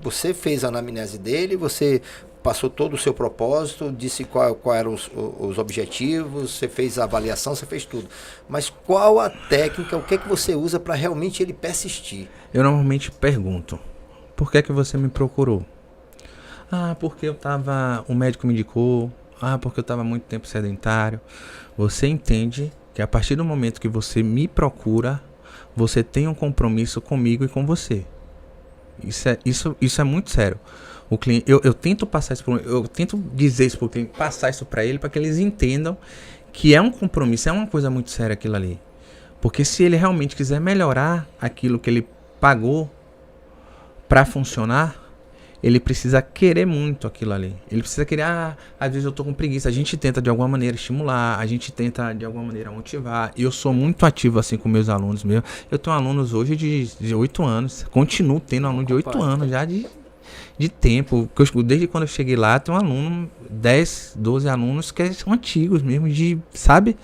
Você fez a anamnese dele, você passou todo o seu propósito, disse qual eram os objetivos, você fez a avaliação, você fez tudo. Mas qual a técnica, o que é que você usa para realmente ele persistir? Eu normalmente pergunto, por que é que você me procurou? Porque o médico me indicou, porque eu estava muito tempo sedentário. Você entende que a partir do momento que você me procura, você tem um compromisso comigo e com você. Isso é muito sério. O cliente, eu tento passar isso eu tento dizer isso para o cliente, passar isso para ele, para que eles entendam que é um compromisso, é uma coisa muito séria aquilo ali. Porque se ele realmente quiser melhorar aquilo que ele pagou para funcionar, ele precisa querer muito aquilo ali. Ele precisa querer, às vezes eu tô com preguiça. A gente tenta de alguma maneira estimular, a gente tenta de alguma maneira motivar. E eu sou muito ativo assim com meus alunos mesmo. Eu tenho alunos hoje de 8 anos, continuo tendo aluno de 8 anos já de tempo. Desde quando eu cheguei lá, tem um aluno, 10, 12 alunos que são antigos mesmo, de, sabe,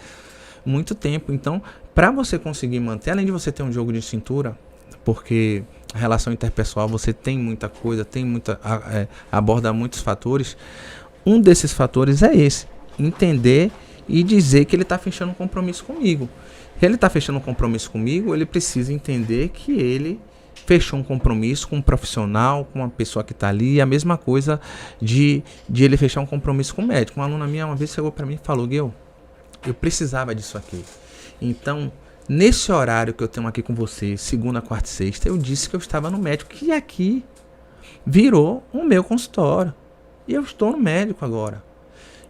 muito tempo. Então, para você conseguir manter, além de você ter um jogo de cintura, porque a relação interpessoal, você tem muita coisa, aborda muitos fatores. Um desses fatores é esse, entender e dizer que ele está fechando um compromisso comigo. Se ele está fechando um compromisso comigo, ele precisa entender que ele fechou um compromisso com um profissional, com uma pessoa que está ali. A mesma coisa de ele fechar um compromisso com o médico. Uma aluna minha uma vez chegou para mim e falou: Guil, eu precisava disso aqui. Então, nesse horário que eu tenho aqui com você, segunda, quarta e sexta, eu disse que eu estava no médico, que aqui virou o meu consultório. E eu estou no médico agora,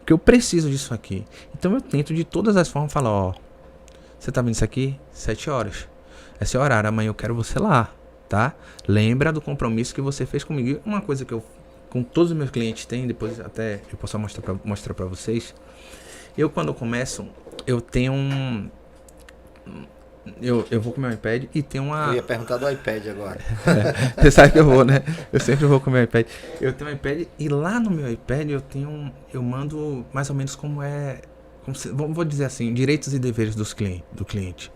que eu preciso disso aqui. Então eu tento de todas as formas falar: ó, você tá vendo isso aqui? 7 horas. Esse é o horário, amanhã eu quero você lá, tá? Lembra do compromisso que você fez comigo. Uma coisa que eu, com todos os meus clientes têm, depois até eu posso mostrar pra vocês. Eu, quando eu começo, eu tenho eu vou com o meu iPad e tem uma... Eu ia perguntar do iPad agora. Você sabe que eu vou, né? Eu sempre vou com o meu iPad. Eu tenho um iPad e lá no meu iPad eu mando mais ou menos como é... vou dizer assim, direitos e deveres do cliente.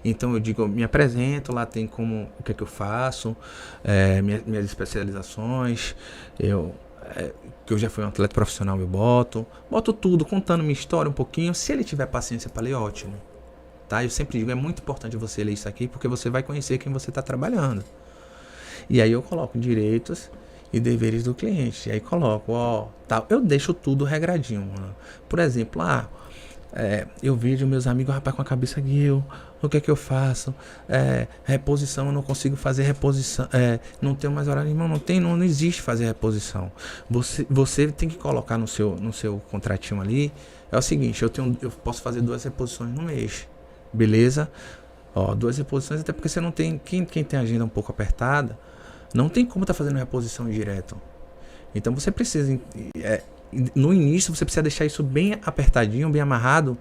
Então eu digo, eu me apresento, lá tem como, o que é que eu faço, minhas especializações, que eu já fui um atleta profissional, eu boto tudo, contando minha história um pouquinho. Se ele tiver paciência para ler, ótimo. Tá? Eu sempre digo, é muito importante você ler isso aqui, porque você vai conhecer quem você está trabalhando. E aí eu coloco direitos e deveres do cliente. E aí coloco, tal. Eu deixo tudo regradinho, mano. Por exemplo, eu vejo meus amigos, rapaz, com a cabeça Guil, o que é que eu faço? Reposição, eu não consigo fazer reposição, não tenho mais horário, irmão, não existe fazer reposição. Você tem que colocar no seu contratinho ali, é o seguinte, eu posso fazer 2 reposições no mês, beleza? 2 reposições, até porque você não tem, quem tem a agenda um pouco apertada, não tem como estar fazendo reposição direto. Então você precisa, no início você precisa deixar isso bem apertadinho, bem amarrado.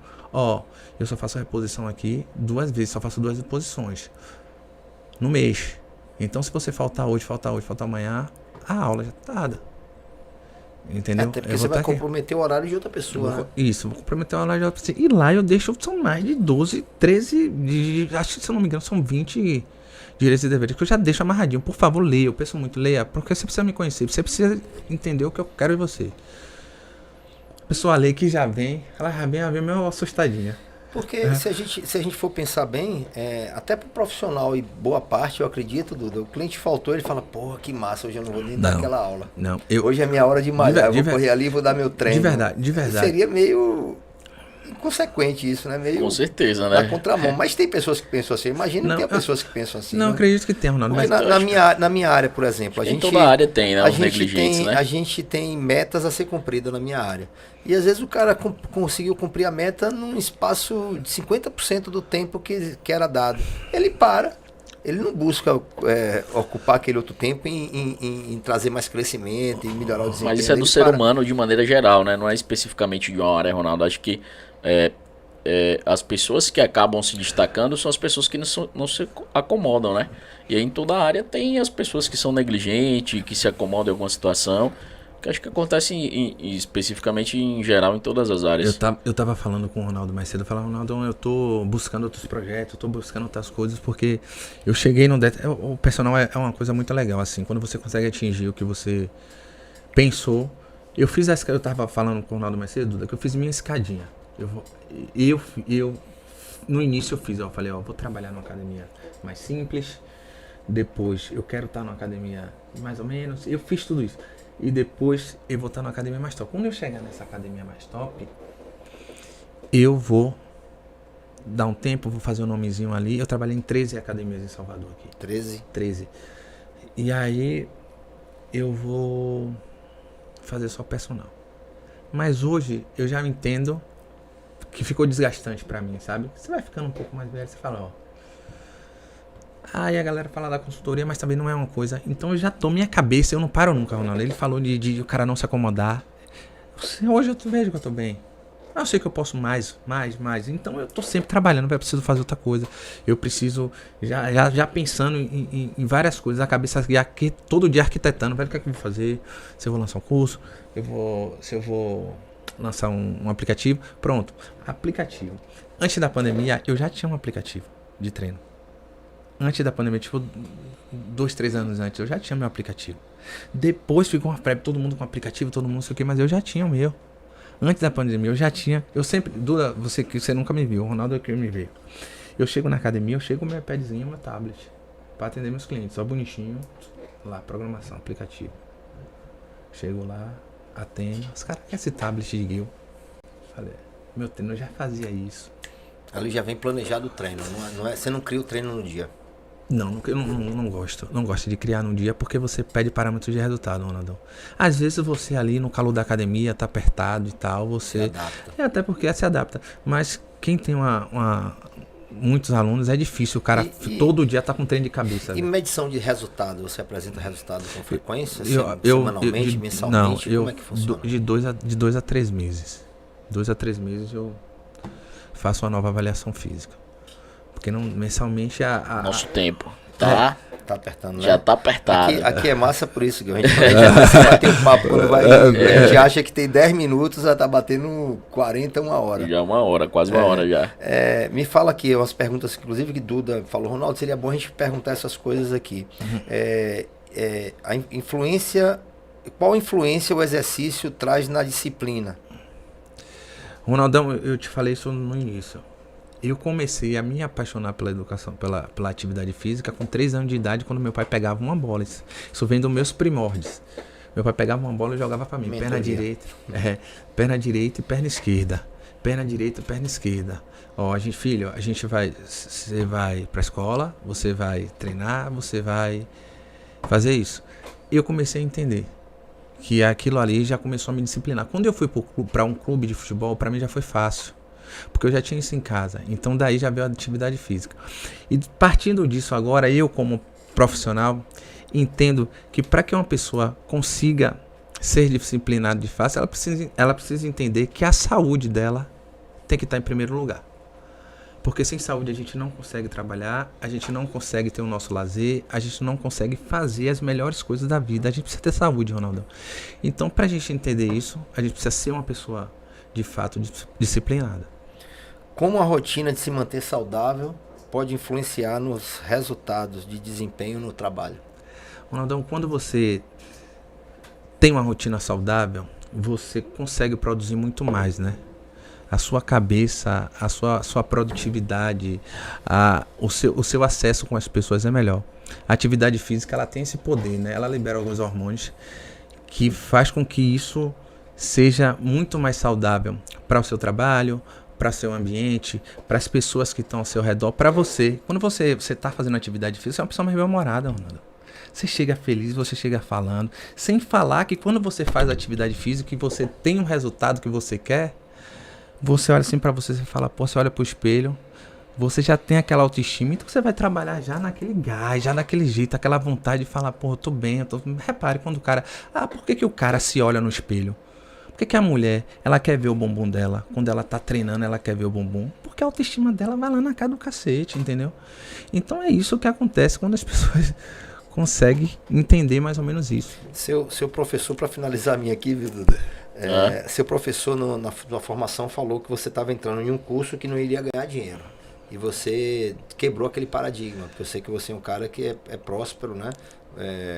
Eu só faço a reposição aqui 2 vezes, só faço 2 reposições no mês. Então se você faltar hoje, faltar amanhã, a aula já tá dada. Entendeu? Até porque você vai comprometer o horário de outra pessoa. Vou comprometer o horário de outra pessoa. E lá eu deixo, são mais de 12, 13, acho que se eu não me engano são 20 direitos e deveres, que eu já deixo amarradinho. Por favor, leia, eu peço muito, leia, porque você precisa me conhecer, você precisa entender o que eu quero de você. A pessoa lê que já vem, ela já vem meio assustadinha. Porque se a gente for pensar bem, até pro profissional e boa parte, eu acredito, Duda, o cliente faltou, ele fala, porra, que massa, hoje eu não vou nem dar aquela aula. Não, hoje é minha hora de malhar, eu vou correr ali e vou dar meu treino. De verdade. Seria meio inconsequente isso, né? Meio com certeza, né? Na contramão. Mas tem pessoas que pensam assim. Imagina que tem pessoas que pensam assim. Não, né? acredito que tem, Ronaldo. Mas na minha área, por exemplo, toda área tem, né? Os negligentes, né? A gente tem metas a ser cumpridas na minha área. E às vezes o cara conseguiu cumprir a meta num espaço de 50% do tempo que era dado. Ele para. Ele não busca ocupar aquele outro tempo em trazer mais crescimento, em melhorar o desempenho. Mas isso é do ser humano de maneira geral, né? Não é especificamente de uma área, Ronaldo. Acho que as pessoas que acabam se destacando são as pessoas que não se acomodam, né? E aí em toda a área tem as pessoas que são negligentes, que se acomodam em alguma situação, que acho que acontece especificamente em geral em todas as áreas. Eu tava falando com o Ronaldo mais cedo, eu falava, Ronaldo, eu tô buscando outros projetos, eu tô buscando outras coisas, porque eu cheguei no... O personal é uma coisa muito legal, assim, quando você consegue atingir o que você pensou. Eu tava falando com o Ronaldo mais cedo, que eu fiz minha escadinha. No início eu falei, vou trabalhar numa academia mais simples, depois eu quero estar numa academia mais ou menos, eu fiz tudo isso. E depois eu vou estar numa academia mais top. Quando eu chegar nessa academia mais top, eu vou dar um tempo, vou fazer um nomezinho ali. Eu trabalhei em 13 academias em Salvador aqui. 13. E aí eu vou fazer só personal. Mas hoje eu já entendo que ficou desgastante pra mim, sabe? Você vai ficando um pouco mais velho, você fala, Aí a galera fala da consultoria, mas também não é uma coisa. Então eu já tô minha cabeça, eu não paro nunca, Ronaldo. Ele falou de o cara não se acomodar. Hoje eu vejo que eu tô bem. Eu sei que eu posso mais. Então eu tô sempre trabalhando, eu preciso fazer outra coisa. Eu preciso, já pensando em várias coisas. A cabeça aqui, todo dia arquitetando, velho, o que é que eu vou fazer? Se eu vou lançar um curso, se eu vou lançar um aplicativo. Pronto, aplicativo. Antes da pandemia, eu já tinha um aplicativo de treino. Antes da pandemia, tipo, 2, 3 anos antes, eu já tinha meu aplicativo. Depois ficou uma febre, todo mundo com aplicativo, todo mundo não sei o que, mas eu já tinha o meu. Antes da pandemia, eu já tinha. Eu sempre. Duda, você nunca me viu, o Ronaldo é que me vê. Eu chego na academia, eu chego com meu iPadzinho e meu tablet. Pra atender meus clientes, só bonitinho. Lá, programação, aplicativo. Chego lá, atendo. Os caras querem esse tablet de Gil. Falei, meu treino, eu já fazia isso. Ali já vem planejado o treino, não é, você não cria o treino no dia. Não, eu não gosto. Não gosto de criar num dia porque você pede parâmetros de resultado, Ronaldo. Às vezes você ali no calor da academia, tá apertado e tal, você... Se adapta. É, até porque se adapta. Mas quem tem muitos alunos, é difícil. O cara todo dia tá com treino de cabeça. E medição de resultado? Você apresenta resultado com frequência? Eu semanalmente, mensalmente? Não, como é que funciona? De 2 a 3 meses. 2 a 3 meses eu faço uma nova avaliação física. Porque não, mensalmente Nosso tempo tá apertando, né? Já tá apertado. Aqui é massa por isso, que a gente bater um papo quando vai. A gente acha que tem 10 minutos, já tá batendo 40, 1 hora. Já 1 hora, quase 1 hora já. Me fala aqui umas perguntas, inclusive que Duda falou, Ronaldo, seria bom a gente perguntar essas coisas aqui. A influência, qual influência o exercício traz na disciplina? Ronaldão, eu te falei isso no início. Eu comecei a me apaixonar pela educação, pela atividade física com 3 anos de idade, quando meu pai pegava uma bola. Isso vem dos meus primórdios. Meu pai pegava uma bola e jogava pra mim. Perna direita e perna esquerda. Perna direita e perna esquerda. Ó, você vai pra escola, você vai treinar, você vai fazer isso. Eu comecei a entender que aquilo ali já começou a me disciplinar. Quando eu fui para um clube de futebol, para mim já foi fácil. Porque eu já tinha isso em casa. Então daí já veio a atividade física. E partindo disso agora, eu como profissional, entendo que para que uma pessoa consiga ser disciplinada de fácil, ela precisa entender que a saúde dela tem que estar em primeiro lugar. Porque sem saúde a gente não consegue trabalhar, a gente não consegue ter o nosso lazer, a gente não consegue fazer as melhores coisas da vida. A gente precisa ter saúde, Ronaldo. Então, para a gente entender isso, a gente precisa ser uma pessoa de fato disciplinada. Como a rotina de se manter saudável pode influenciar nos resultados de desempenho no trabalho? Ronaldão, quando você tem uma rotina saudável, você consegue produzir muito mais, né? A sua cabeça, a sua produtividade, o seu acesso com as pessoas é melhor. A atividade física, ela tem esse poder, né? Ela libera alguns hormônios que faz com que isso seja muito mais saudável para o seu trabalho, para o seu ambiente, para as pessoas que estão ao seu redor, para você. Quando você está fazendo atividade física, você é uma pessoa mais bem-humorada, Ronaldo. Você chega feliz, você chega falando, sem falar que quando você faz atividade física e você tem um resultado que você quer, você olha assim pra você e fala, pô, você olha pro espelho, você já tem aquela autoestima, então você vai trabalhar já naquele gás, já naquele jeito, aquela vontade de falar, pô, eu tô bem, Repare quando o cara... por que o cara se olha no espelho? Por que a mulher, ela quer ver o bumbum dela? Quando ela tá treinando, ela quer ver o bumbum? Porque a autoestima dela vai lá na cara do cacete, entendeu? Então é isso que acontece quando as pessoas conseguem entender mais ou menos isso. Seu professor, para finalizar a minha aqui, viu, Duda? Seu professor na formação falou que você estava entrando em um curso que não iria ganhar dinheiro. E você quebrou aquele paradigma, porque eu sei que você é um cara que é próspero, né?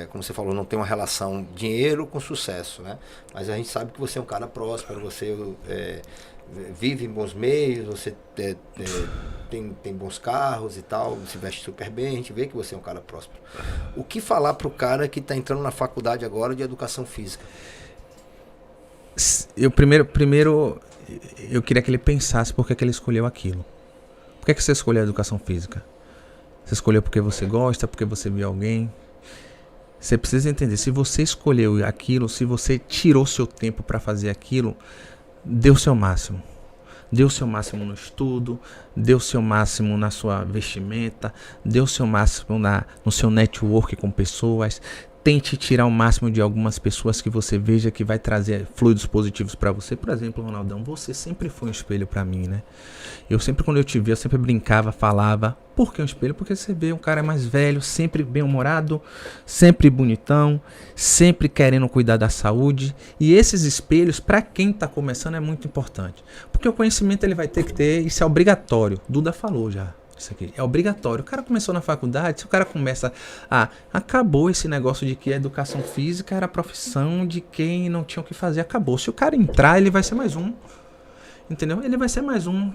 Como você falou, não tem uma relação dinheiro com sucesso, né? Mas a gente sabe que você é um cara próspero, você vive em bons meios, você tem bons carros e tal, se veste super bem, a gente vê que você é um cara próspero. O que falar pro cara que está entrando na faculdade agora de educação física? Primeiro, eu queria que ele pensasse por que ele escolheu aquilo. Por que você escolheu a educação física? Você escolheu porque você gosta, porque você viu alguém? Você precisa entender, se você escolheu aquilo, se você tirou seu tempo para fazer aquilo, dê o seu máximo. Dê o seu máximo no estudo, dê o seu máximo na sua vestimenta, dê o seu máximo no seu network com pessoas. Tente tirar o máximo de algumas pessoas que você veja que vai trazer fluidos positivos para você. Por exemplo, Ronaldão, você sempre foi um espelho para mim, né? Quando eu te via, eu sempre brincava, falava. Por que um espelho? Porque você vê um cara mais velho, sempre bem-humorado, sempre bonitão, sempre querendo cuidar da saúde. E esses espelhos, para quem tá começando, é muito importante. Porque o conhecimento ele vai ter que ter, isso é obrigatório. Duda falou já. Isso aqui é obrigatório. O cara começou na faculdade, se o cara começa acabou esse negócio de que a educação física era a profissão de quem não tinha o que fazer, acabou. Se o cara entrar, ele vai ser mais um. Entendeu? Ele vai ser mais um.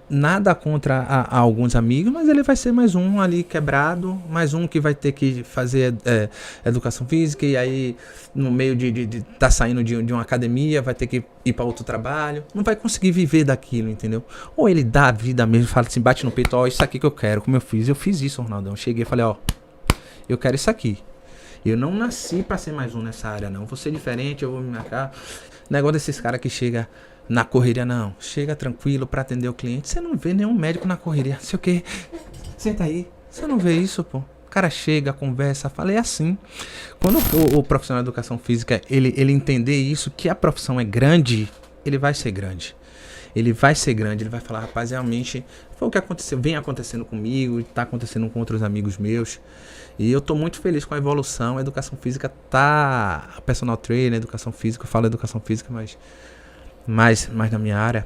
Nada contra a alguns amigos, mas ele vai ser mais um ali quebrado, mais um que vai ter que fazer educação física e aí no meio de tá saindo de uma academia, vai ter que ir para outro trabalho, não vai conseguir viver daquilo, entendeu? Ou ele dá a vida mesmo, fala assim, bate no peito, ó, isso aqui que eu quero, como eu fiz isso, Ronaldão. Cheguei e falei, ó, eu quero isso aqui. Eu não nasci para ser mais um nessa área, não. Vou ser diferente, eu vou me marcar. Negócio desses caras que chega na correria, não. Chega tranquilo para atender o cliente. Você não vê nenhum médico na correria. Sei o quê. Senta aí. Você não vê isso, pô. O cara chega, conversa, fala. É assim. Quando o profissional de educação física, ele entender isso, que a profissão é grande, ele vai ser grande. Ele vai ser grande. Ele vai falar, rapaz, realmente foi o que aconteceu, vem acontecendo comigo, está acontecendo com outros amigos meus. E eu tô muito feliz com a evolução. A educação física tá... A personal trainer, a educação física, eu falo educação física, mas na minha área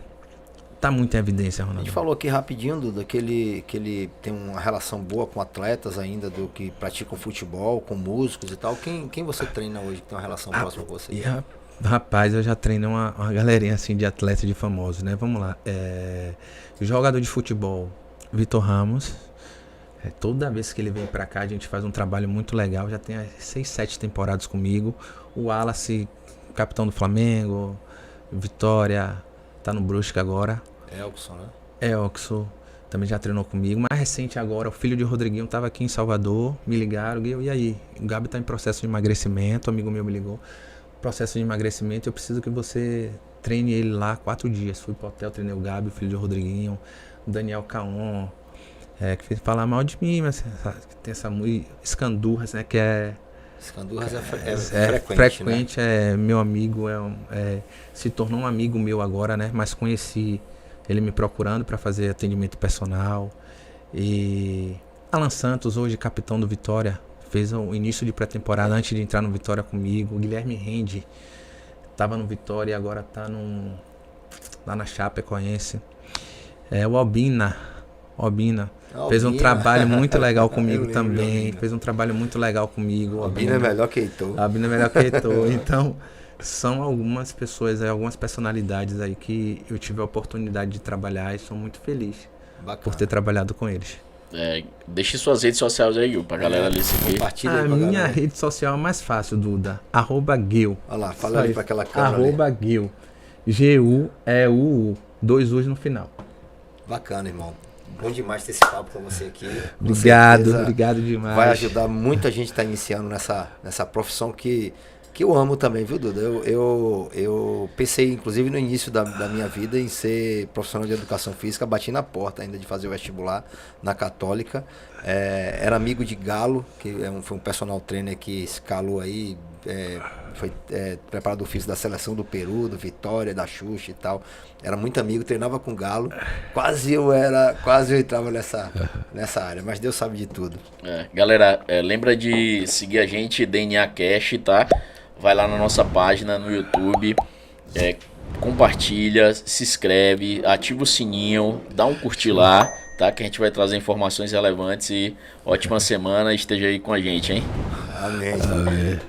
tá muito em evidência, Ronaldo. A gente falou aqui rapidinho, Duda, que ele tem uma relação boa com atletas ainda, do que praticam futebol, com músicos e tal. Quem você treina hoje que tem uma relação próxima com você? Rapaz, eu já treino uma galerinha assim de atletas, de famosos, né? Vamos lá. Jogador de futebol, Vitor Ramos. Toda vez que ele vem pra cá, a gente faz um trabalho muito legal. Já tem 6, 7 temporadas comigo. O Wallace, capitão do Flamengo, Vitória, tá no Brusque agora. Elkson, né? Elkson, também já treinou comigo. Mais recente agora, o filho de Rodriguinho tava aqui em Salvador, me ligaram, e aí? O Gabi tá em processo de emagrecimento, um amigo meu me ligou. Processo de emagrecimento, eu preciso que você treine ele lá 4 dias. Fui pro hotel, treinei o Gabi, o filho de Rodriguinho, o Daniel Caon, que fez falar mal de mim, mas tem essa Escandurras, né, que é... Escandurras é frequente, né? É meu amigo, se tornou um amigo meu agora, né, mas conheci ele me procurando para fazer atendimento personal. E Alan Santos, hoje capitão do Vitória, fez o início de pré-temporada antes de entrar no Vitória comigo. O Guilherme Rende estava no Vitória e agora está lá na Chapecoense. O Albina fez um trabalho muito legal comigo também. Fez um trabalho muito legal comigo. Albina é melhor que Heitor. Albina é melhor que Heitor. Então, são algumas pessoas, algumas personalidades aí que eu tive a oportunidade de trabalhar e sou muito feliz por ter trabalhado com eles. Deixe suas redes sociais aí, Gil, pra galera ali seguir. A minha rede social é mais fácil, Duda. @Gil. Olha lá, fala aí pra aquela câmera. @Gil. GUEUU. 2 U's no final. Bacana, irmão. Bom demais ter esse papo com você aqui. Obrigado demais. Vai ajudar muita gente que tá iniciando nessa profissão que eu amo também, viu, Duda? Eu pensei, inclusive, no início da minha vida em ser profissional de educação física. Bati na porta ainda de fazer o vestibular na Católica. Era amigo de Galo, que foi um personal trainer que escalou aí, foi preparador físico da seleção do Peru, do Vitória, da Xuxa e tal. Era muito amigo, treinava com Galo. Quase eu entrava nessa área, mas Deus sabe de tudo. Galera, lembra de seguir a gente, DNA Cash, tá? Vai lá na nossa página no YouTube, compartilha, se inscreve, ativa o sininho, dá um curtir lá, tá? Que a gente vai trazer informações relevantes e ótima semana, esteja aí com a gente, hein? Amém. Amém.